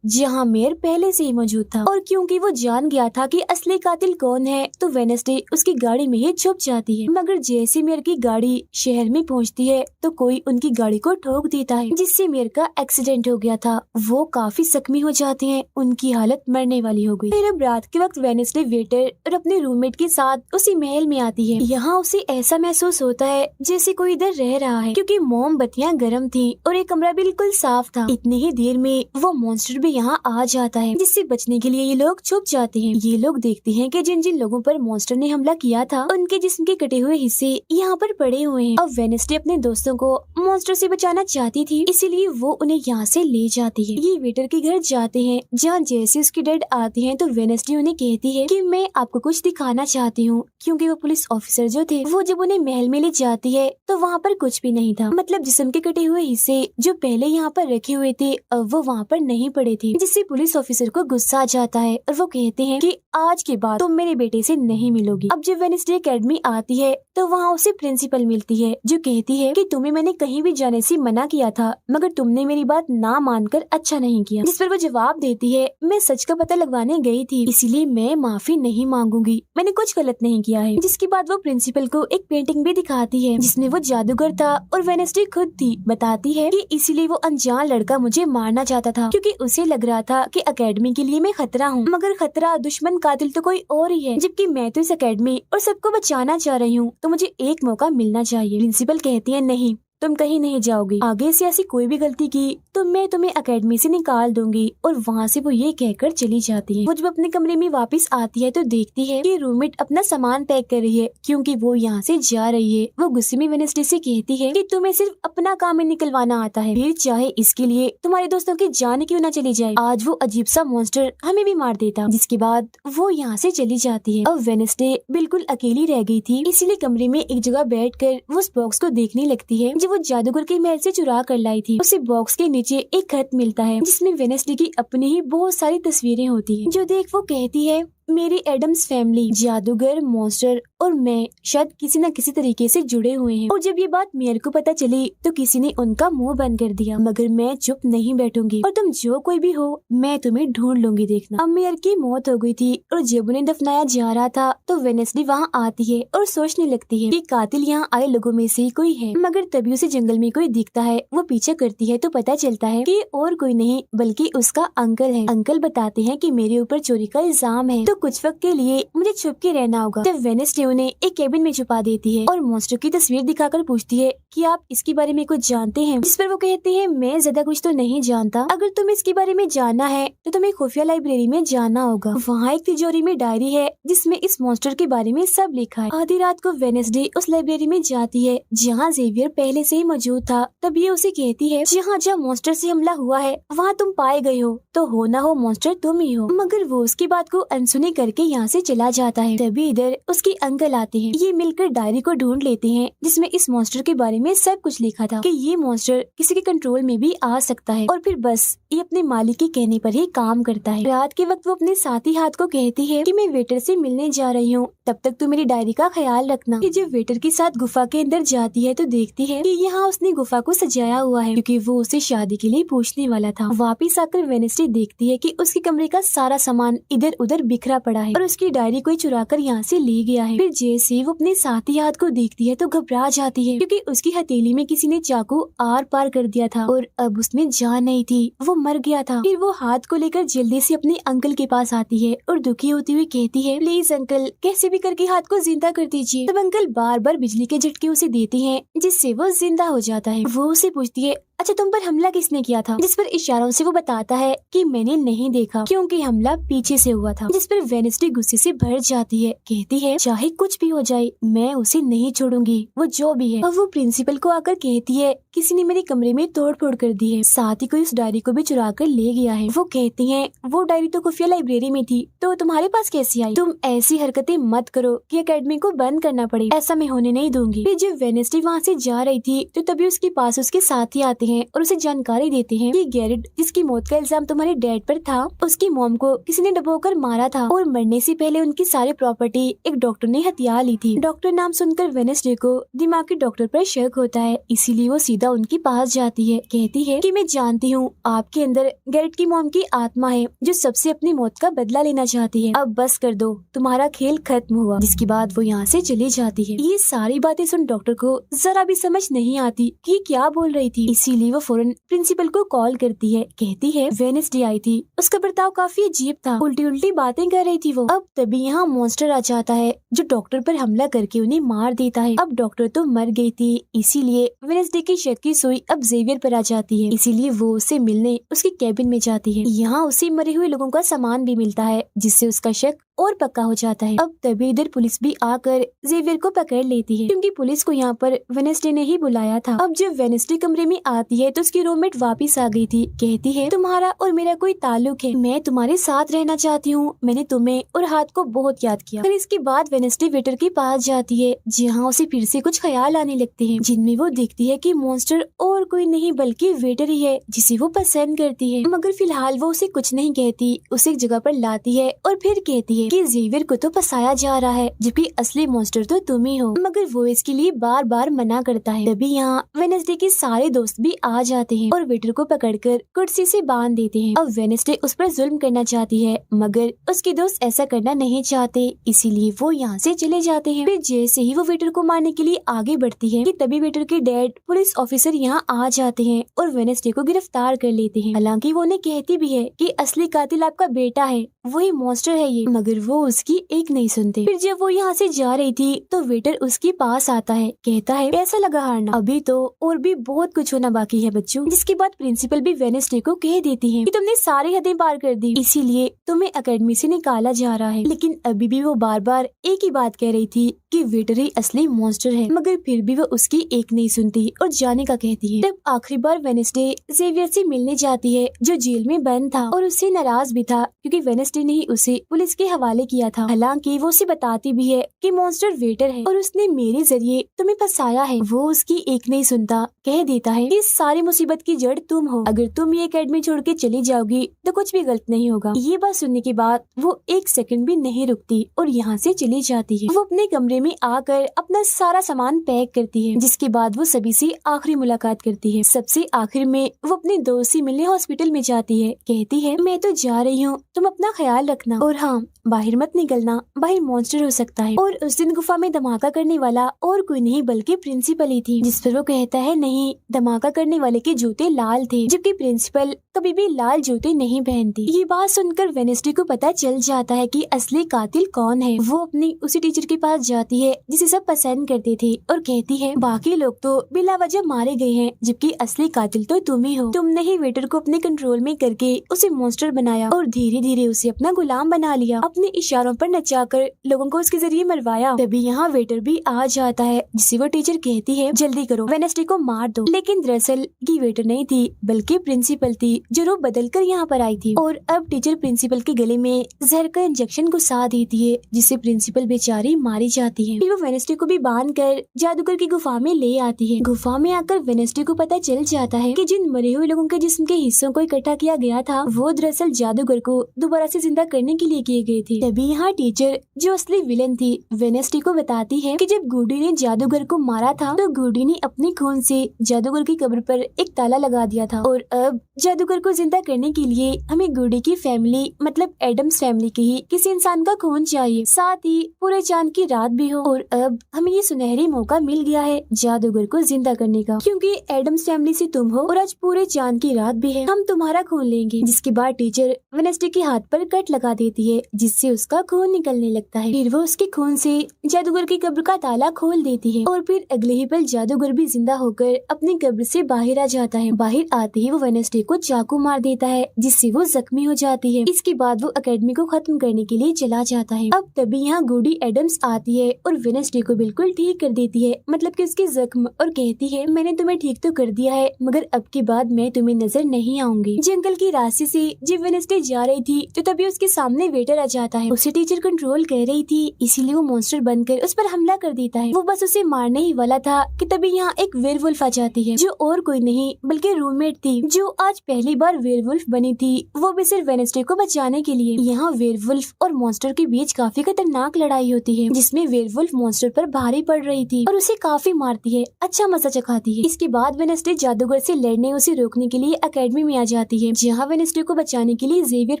जहाँ मेयर पहले से ही मौजूद था, और क्योंकि वो जान गया था कि असली कातिल कौन है तो वेडनेसडे उसकी गाड़ी में ही छुप जाती है। मगर जैसे मेयर की गाड़ी शहर में पहुँचती है तो कोई उनकी गाड़ी को ठोक देता है जिससे मेयर का एक्सीडेंट हो गया था। वो काफी जख्मी हो जाते हैं, उनकी हालत मरने वाली हो गई। फिर अब रात के वक्त वेडनेसडे वेटर और अपने रूममेट के साथ उसी महल में आती है। यहाँ उसे ऐसा महसूस होता है जैसे कोई इधर रह रहा है क्योंकि मोमबत्तियां गर्म थी और ये कमरा बिल्कुल साफ था। इतनी ही देर में वो मॉन्स्टर भी यहाँ आ जाता है जिससे बचने के लिए ये लोग छुप जाते हैं। ये लोग देखते हैं कि जिन जिन लोगों पर मॉन्स्टर ने हमला किया था उनके जिस्म के कटे हुए हिस्से यहाँ पर पड़े हुए हैं। अब वेडनेसडे अपने दोस्तों को मॉन्स्टर से बचाना चाहती थी, इसीलिए वो उन्हें यहाँ से ले जाती है। ये वेटर के घर जाते हैं जहाँ जैसे उसकी डैड आते हैं तो वेडनेसडे उन्हें कहती है कि मैं आपको कुछ दिखाना चाहती हूँ, क्योंकि वो पुलिस ऑफिसर जो थे वो जब उन्हें महल में ले जाती है तो वहाँ पर कुछ भी नहीं था, मतलब जिस्म के कटे हुए हिस्से जो पहले यहाँ पर रखे हुए थे अब वो वहाँ पर नहीं पड़े थे, जिससे पुलिस ऑफिसर को गुस्सा आ जाता है और वो कहते हैं कि आज के बाद तुम मेरे बेटे से नहीं मिलोगी। अब जब वेडनेसडे एकेडमी आती है तो वहाँ उसे प्रिंसिपल मिलती है जो कहती है कि तुम्हें मैंने कहीं भी जाने से मना किया था मगर तुमने मेरी बात ना मानकर अच्छा नहीं किया। जिस पर वो जवाब देती है, मैं सच का पता लगवाने गई थी इसीलिए मैं माफी नहीं मांगूंगी, मैंने कुछ गलत नहीं किया है। जिसके बाद वो प्रिंसिपल को एक पेंटिंग भी दिखाती है जिसमें वो जादूगर था और वेडनेसडे खुद थी। बताती है कि इसीलिए वो अनजान लड़का मुझे मारना चाहता था क्योंकि उसे लग रहा था कि एकेडमी के लिए मैं खतरा हूँ, मगर खतरा दुश्मन कातिल तो कोई और ही है, जबकि मैं तो इस एकेडमी और सबको बचाना चाह रही हूँ तो मुझे एक मौका मिलना चाहिए। प्रिंसिपल कहती है, नहीं तुम कहीं नहीं जाओगी, आगे से ऐसी कोई भी गलती की तो मैं तुम्हें एकेडमी से निकाल दूंगी। और वहाँ से वो ये कहकर चली जाती है। वो जब अपने कमरे में वापस आती है तो देखती है कि रूममेट अपना सामान पैक कर रही है क्योंकि वो यहाँ से जा रही है। वो गुस्से में वेडनेसडे से कहती है कि तुम्हें सिर्फ अपना काम में निकलवाना आता है, फिर चाहे इसके लिए तुम्हारे दोस्तों की जान क्यों न चली जाए, आज वो अजीब सा मॉन्स्टर हमें भी मार देता। जिसके बाद वो यहाँ से चली जाती है। अब वेडनेसडे बिल्कुल अकेली रह गई थी, इसीलिए कमरे में एक जगह बैठकर वो उस बॉक्स को देखने लगती है जो वो जादूगर के महल से चुरा कर लाई थी। उसे बॉक्स के नीचे एक खत मिलता है जिसमें वेडनेसडे की अपनी ही बहुत सारी तस्वीरें होती हैं, जो देख वो कहती है मेरी एडम्स फैमिली, जादूगर, मॉन्स्टर और मैं शायद किसी न किसी तरीके से जुड़े हुए हैं। और जब ये बात मेयर को पता चली तो किसी ने उनका मुंह बंद कर दिया, मगर मैं चुप नहीं बैठूंगी और तुम जो कोई भी हो मैं तुम्हें ढूंढ लूंगी, देखना। अब मेयर की मौत हो गई थी और जब उन्हें दफनाया जा रहा था तो वेनेसडे वहाँ आती है और सोचने लगती है कि कातिल यहाँ आए लोगों में से ही कोई है, मगर तभी उसे जंगल में कोई दिखता है। वो पीछे करती है तो पता चलता है कि और कोई नहीं बल्कि उसका अंकल है। अंकल बताते हैं कि मेरे ऊपर चोरी का इल्जाम है तो कुछ वक्त के लिए मुझे छुप के रहना होगा। तब वेनेसडे उन्हें एक केबिन में छुपा देती है और मॉन्स्टर की तस्वीर दिखाकर पूछती है कि आप इसके बारे में कुछ जानते हैं, जिस पर वो कहते हैं मैं ज्यादा कुछ तो नहीं जानता, अगर तुम्हें इसके बारे में जानना है तो तुम्हें खुफिया लाइब्रेरी में जाना होगा। वहाँ एक तिजोरी में डायरी है जिसमें इस मॉन्स्टर के बारे में सब लिखा है। आधी रात को वेनेसडे उस लाइब्रेरी में जाती है जहाँ जेवियर पहले से ही मौजूद था। तब ये उसे कहती है जहाँ जहाँ मॉन्स्टर से हमला हुआ है वहाँ तुम पाए गए हो तो हो ना हो मॉन्स्टर तुम ही हो, मगर वो उसकी बात को अनसुनी करके यहाँ से चला जाता है। तभी इधर उसके अंकल आते हैं। ये मिलकर डायरी को ढूंढ लेते हैं जिसमें इस मॉन्स्टर के बारे में सब कुछ लिखा था कि ये मॉन्स्टर किसी के कंट्रोल में भी आ सकता है और फिर बस ये अपने मालिक के कहने पर ही काम करता है। रात के वक्त वो अपने साथी हाथ को कहती है कि मैं वेटर से मिलने जा रही हूँ, तब तक तू मेरी डायरी का ख्याल रखना। कि जब वेटर के साथ गुफा के अंदर जाती है तो देखती है कि यहाँ उसने गुफा को सजाया हुआ है क्योंकि वो उसे शादी के लिए पूछने वाला था। वापिस आकर वेनेसडे देखती है कि उसके कमरे का सारा सामान इधर उधर बिखरा पड़ा है और उसकी डायरी कोई चुरा कर यहाँ से ले गया है। फिर जैसे वो अपने साथी हाथ को देखती है तो घबरा जाती है क्योंकि उसकी हथेली में किसी ने चाकू आर पार कर दिया था और अब उसमें जान नहीं थी, वो मर गया था। फिर वो हाथ को लेकर जल्दी से अपने अंकल के पास आती है और दुखी होती हुई कहती है प्लीज अंकल कैसे भी करके हाथ को जिंदा कर दीजिए। तब अंकल बार बार बिजली के झटके उसे देते हैं जिससे वो जिंदा हो जाता है। वो उसे पूछती है अच्छा तुम पर हमला किसने किया था, जिस पर इशारों से वो बताता है कि मैंने नहीं देखा क्योंकि हमला पीछे से हुआ था। जिस पर वेनेसडे गुस्से से भर जाती है, कहती है चाहे कुछ भी हो जाए मैं उसे नहीं छोड़ूंगी, वो जो भी है। और वो प्रिंसिपल को आकर कहती है किसी ने मेरे कमरे में तोड़फोड़ कर दी है, साथ ही कोई उस डायरी को भी चुरा कर ले गया है। वो कहती है वो डायरी तो खुफिया लाइब्रेरी में थी तो तुम्हारे पास कैसी आई, तुम ऐसी हरकतें मत करो कि एकेडमी को बंद करना पड़े, ऐसा मैं होने नहीं दूंगी। फिर जब वेनेसडे वहाँ से जा रही थी तो तभी उसके पास उसके साथी आते हैं और उसे जानकारी देते हैं कि गैरेट जिसकी मौत का इल्जाम तुम्हारे डैड पर था उसकी मॉम को किसी ने डुबोकर मारा था और मरने से पहले उनकी सारी प्रॉपर्टी एक डॉक्टर ने हथिया ली थी। डॉक्टर नाम सुनकर वेनेसडे को दिमागी डॉक्टर पर शक होता है, इसीलिए वो सीधा उनके पास जाती है। कहती है कि मैं जानती हूँ आपके अंदर गैरेट की मॉम की आत्मा है जो सबसे अपनी मौत का बदला लेना चाहती है, अब बस कर दो तुम्हारा खेल खत्म हुआ। जिसके बाद वो यहाँ से चली जाती है। ये सारी बातें सुन डॉक्टर को जरा भी समझ नहीं आती कि क्या बोल रही थी, इसीलिए वो फौरन प्रिंसिपल को कॉल करती है। कहती है वेनेसडे आई थी, उसका बर्ताव काफी अजीब था, उल्टी उल्टी बातें कर रही थी वो। अब तभी यहाँ मॉन्स्टर आ जाता है जो डॉक्टर पर हमला करके उन्हें मार देता है। अब डॉक्टर तो मर गई थी, इसीलिए वेनेसडे की शक की सुई अब जेवियर पर आ जाती है, इसीलिए वो उससे मिलने उसके कैबिन में जाती है। यहाँ उसे मरे हुए लोगों का सामान भी मिलता है जिससे उसका शक और पक्का हो जाता है। अब तभी इधर पुलिस भी आकर जेवियर को पकड़ लेती है क्योंकि पुलिस को यहाँ पर वेनेसडे ने ही बुलाया था। अब जब वेनेसडे कमरे में आती है तो उसकी रूममेट वापस आ गई थी। कहती है तुम्हारा और मेरा कोई ताल्लुक है, मैं तुम्हारे साथ रहना चाहती हूँ, मैंने तुम्हें और हाथ को बहुत याद किया। फिर इसके बाद वेनेसडे वेटर के पास जाती है जहाँ उसे फिर से कुछ ख्याल आने लगते हैं जिनमें वो देखती है कि मॉन्स्टर और कोई नहीं बल्कि वेटर ही है जिसे वो पसंद करती है। मगर फिलहाल वो उसे कुछ नहीं कहती, उसे एक जगह पर लाती है और फिर कहती है कि जेवियर को तो फंसाया जा रहा है जबकि असली मॉन्स्टर तो तुम ही हो, मगर वो इसके लिए बार बार मना करता है। तभी यहाँ वेनेसडे के सारे दोस्त भी आ जाते हैं और वेटर को पकड़कर कुर्सी से बांध देते हैं। अब वेनेसडे उस पर जुल्म करना चाहती है मगर उसके दोस्त ऐसा करना नहीं चाहते, इसीलिए वो यहाँ से चले जाते हैं। फिर जैसे ही वो वेटर को मारने के लिए आगे बढ़ती है कि तभी वेटर के डैड पुलिस ऑफिसर यहाँ आ जाते हैं और वेनेसडे को गिरफ्तार कर लेते हैं। हालांकि वो उन्हें कहती भी है कि असली कातिल आपका बेटा है, वही मॉन्स्टर है ये, मगर वो उसकी एक नहीं सुनते। फिर जब वो यहाँ से जा रही थी तो वेटर उसके पास आता है, कहता है कैसा लगा हारना, अभी तो और भी बहुत कुछ होना बाकी है बच्चों। जिसके बाद प्रिंसिपल भी वेनेसडे को कह देती है कि तुमने सारी हदें पार कर दी, इसीलिए तुम्हें एकेडमी से निकाला जा रहा है। लेकिन अभी भी वो बार बार एक ही बात कह रही थी कि वेटर ही असली मॉन्स्टर है, मगर फिर भी वो उसकी एक नहीं सुनती और जाने का कहती है। तब आखिरी बार वेडनेसडे जेवियर से मिलने जाती है जो जेल में बंद था और उससे नाराज भी था क्योंकि वेडनेसडे ने ही उसे पुलिस के हवाले किया था। हालांकि वो उसे बताती भी है कि मॉन्स्टर वेटर है और उसने मेरे जरिए तुम्हें फंसाया है। वो उसकी एक नहीं सुनता, कह देता है कि सारी मुसीबत की जड़ तुम हो, अगर तुम ये एकेडमी छोड़ के चली जाओगी तो कुछ भी गलत नहीं होगा। ये बात सुनने के बाद वो एक सेकंड भी नहीं रुकती और यहाँ से चली जाती है। वो अपने कमरे में आकर अपना सारा सामान पैक करती है, जिसके बाद वो सभी से आखिरी मुलाकात करती है। सबसे आखिर में वो अपने दोस्त से मिलने हॉस्पिटल में जाती है, कहती है मैं तो जा रही हूँ, तुम अपना ख्याल रखना और हाँ बाहर मत निकलना, बाहर मॉन्स्टर हो सकता है। और उस दिन गुफा में धमाका करने वाला और कोई नहीं बल्कि प्रिंसिपल ही थी, जिस पर वो कहता है नहीं, धमाका करने वाले के जूते लाल थे, जबकि प्रिंसिपल कभी भी लाल जूते नहीं पहनती। ये बात सुनकर वेडनेसडे को पता चल जाता है कि असली कातिल कौन है। वो अपनी उसी टीचर के पास जाती है जिसे सब पसंद करते थे और कहती है बाकी लोग तो बिला वजह मारे गए हैं, जबकि असली कातिल तो तुम ही हो। तुमने ही वेटर को अपने कंट्रोल में करके उसे मॉन्स्टर बनाया और धीरे धीरे उसे अपना गुलाम बना लिया, अपने इशारों पर नचाकर लोगों को उसके जरिए मरवाया। तभी यहाँ वेटर भी आ जाता है, जिसे वो टीचर कहती है जल्दी करो, वेडनेसडे को मार दो। लेकिन दरअसल ये वेटर नहीं थी बल्कि प्रिंसिपल थी जो रूप बदल कर यहाँ पर आई थी। और अब टीचर प्रिंसिपल के गले में जहर का इंजेक्शन घुसा देती है, जिससे प्रिंसिपल बेचारी मारी जाती है। फिर वो वेडनेसडे को भी बांध कर जादूगर की गुफा में ले आती है। गुफा में आकर वेडनेसडे को पता चल जाता है कि जिन मरे हुए लोगों के जिस्म के हिस्सों को इकट्ठा किया गया था वो दरअसल जादूगर को दोबारा से जिंदा करने के लिए किए गए थे। तभी यहाँ टीचर जो असली विलन थी वेडनेसडे को बताती है कि जब गुडी ने जादूगर को मारा था तो गुडी ने अपने खून से जादूगर की कब्र पर एक ताला लगा दिया था और अब जादूगर को जिंदा करने के लिए हमें गुडी की फैमिली मतलब एडम्स फैमिली के ही किसी इंसान का खून चाहिए, साथ ही पूरे चांद की रात भी हो। और अब हमें ये सुनहरी मौका मिल गया है जादूगर को जिंदा करने का, क्योंकि एडम्स फैमिली से तुम हो और आज पूरे चांद की रात भी है, हम तुम्हारा खून लेंगे। जिसके बाद टीचर वेडनेसडे के हाथ पर कट लगा देती है, जिससे उसका खून निकलने लगता है। फिर वो उसके खून से जादूगर की कब्र का ताला खोल देती है और फिर अगले ही पल जादूगर भी जिंदा होकर अपनी कब्र से बाहर आ जाता है। बाहर आते ही वो वेडनेसडे को चाकू मार देता है, जिससे वो जख्मी हो जाती है। इसके बाद वो एकेडमी को खत्म करने के लिए चला जाता है। अब तभी यहाँ गुडी एडम्स आती है और वेडनेसडे को बिल्कुल ठीक कर देती है, मतलब कि उसके जख्म, और कहती है मैंने तुम्हें ठीक तो कर दिया है मगर अब की बाद मैं तुम्हें नजर नहीं आऊंगी। जंगल की रास्ते से जब वेडनेसडे जा रही थी तो तभी उसके सामने वेटर आ जाता है। उसे टीचर कंट्रोल कर रही थी, इसीलिए वो मॉन्स्टर बनकर उस पर हमला कर देता है। वो बस उसे मारने ही वाला था कि तभी यहाँ एक वेयरवुल्फ आ जाती है, जो और कोई नहीं बल्कि रूममेट थी, जो आज पहली बार वेयरवुल्फ बनी थी, वो भी सिर्फ वेडनेसडे को बचाने के लिए। यहाँ वेयरवुल्फ और मॉन्स्टर के बीच काफी खतरनाक लड़ाई होती है, जिसमें वेयरवुल्फ मॉन्स्टर पर भारी पड़ रही थी और उसे काफी मारती है, अच्छा मजा चखाती है। इसके बाद वेडनेसडे जादूगर से लड़ने उसे रोकने के लिए एकेडमी में आ जाती है, जहाँ वेडनेसडे को बचाने के लिए जेवियर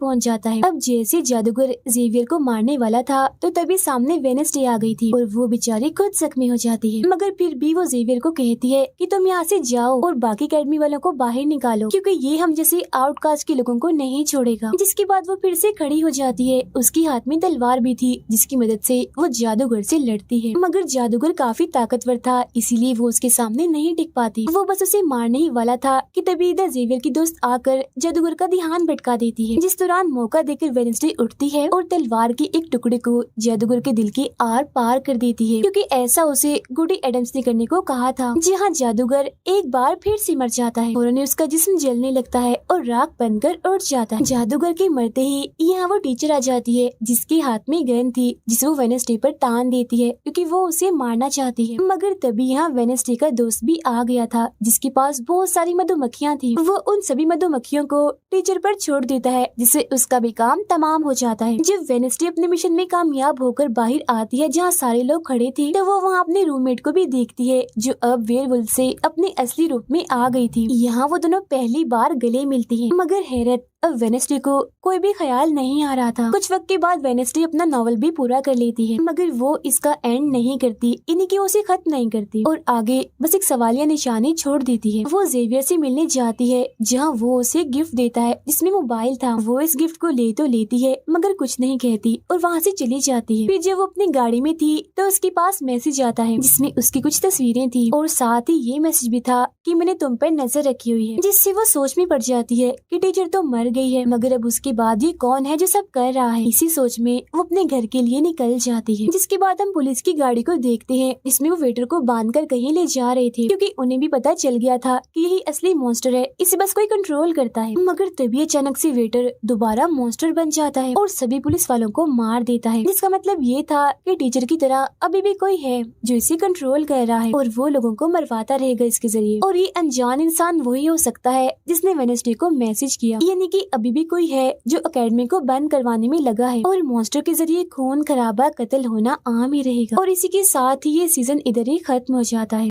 पहुँच जाता है। अब जैसे जादूगर जेवियर को मारने वाला था तो तभी सामने वेडनेसडे आ गई थी और वो बेचारी खुद जख्मी हो जाती है, मगर फिर भी वो जेवियर को कहती है कि तुम यहाँ से जाओ और बाकी एकेडमी वालों को बाहर निकालो, क्योंकि ये हम जैसे आउटकास्ट के लोगों को नहीं छोड़ेगा। जिसके बाद वो फिर से खड़ी हो जाती है, उसकी हाथ में तलवार भी थी, जिसकी मदद से वो जादूगर से लड़ती है, मगर जादूगर काफी ताकतवर था, इसीलिए वो उसके सामने नहीं टिक पाती। वो बस उसे मारने ही वाला था कि तभी इधर जेवियर की दोस्त आकर जादूगर का ध्यान भटका देती है, जिस दौरान मौका देकर वेडनेसडे उठती है और तलवार के एक टुकड़े को जादूगर के दिल के आर पार कर देती है, क्योंकि ऐसा उसे गुडी एडम्स ने करने को कहा था। जहाँ जादूगर एक बार फिर से मर जाता है और उन्हें उसका जिस्म जलने लगता है और राख बनकर उड़ जाता है। जादूगर के मरते ही यहाँ वो टीचर आ जाती है, जिसके हाथ में गन थी, जिसे वो वेडनेसडे पर तान देती है क्योंकि वो उसे मारना चाहती है। मगर तभी यहाँ वेडनेसडे का दोस्त भी आ गया था, जिसके पास बहुत सारी मधुमक्खियाँ थी। वो उन सभी मधुमक्खियों को टीचर पर छोड़ देता है, जिससे उसका भी काम तमाम हो जाता है। जब वेडनेसडे अपने मिशन में कामयाब होकर बाहर आती है जहाँ सारे लोग खड़े थे, तो वो वहाँ अपने रूममेट को भी देखती है, जो अब वेयरवुल्फ से अपने असली रूप में आ गई थी। यहाँ वो दोनों पहली बार गले मिलती हैं, मगर हैरत अब वेडनेसडे को कोई भी ख्याल नहीं आ रहा था। कुछ वक्त के बाद वेडनेसडे अपना नॉवल भी पूरा कर लेती है, मगर वो इसका एंड नहीं करती, इन्हीं की उसे खत्म नहीं करती और आगे बस एक सवालिया निशानी छोड़ देती है। वो जेवियर से मिलने जाती है, जहाँ वो उसे गिफ्ट देता है जिसमें मोबाइल था। वो इस गिफ्ट को ले तो लेती है मगर कुछ नहीं कहती और वहाँ से चली जाती है। फिर जब वो अपनी गाड़ी में थी तो उसके पास मैसेज आता है, जिसमें उसकी कुछ तस्वीरें थी और साथ ही ये मैसेज भी था कि मैंने तुम पर नजर रखी हुई है, जिससे वो सोच में पड़ जाती है कि टीचर तो मर गई है, मगर अब उसके बाद ये कौन है जो सब कर रहा है। इसी सोच में वो अपने घर के लिए निकल जाती है, जिसके बाद हम पुलिस की गाड़ी को देखते हैं, जिसमें वो वेटर को बांधकर कहीं ले जा रहे थे, क्योंकि उन्हें भी पता चल गया था कि यही असली मॉन्स्टर है, इसे बस कोई कंट्रोल करता है। मगर तभी अचानक से वेटर दोबारा मॉन्स्टर बन जाता है और सभी पुलिस वालों को मार देता है, जिसका मतलब ये था कि टीचर की तरह अभी भी कोई है जो इसे कंट्रोल कर रहा है और वो लोगों को मरवाता रहेगा इसके जरिए। और ये अनजान इंसान वही हो सकता है जिसने वेडनेसडे को मैसेज किया, यानी कि अभी भी कोई है जो एकेडमी को बंद करवाने में लगा है और मॉन्स्टर के जरिए खून खराबा कत्ल होना आम ही रहेगा। और इसी के साथ ही ये सीजन इधर ही खत्म हो जाता है।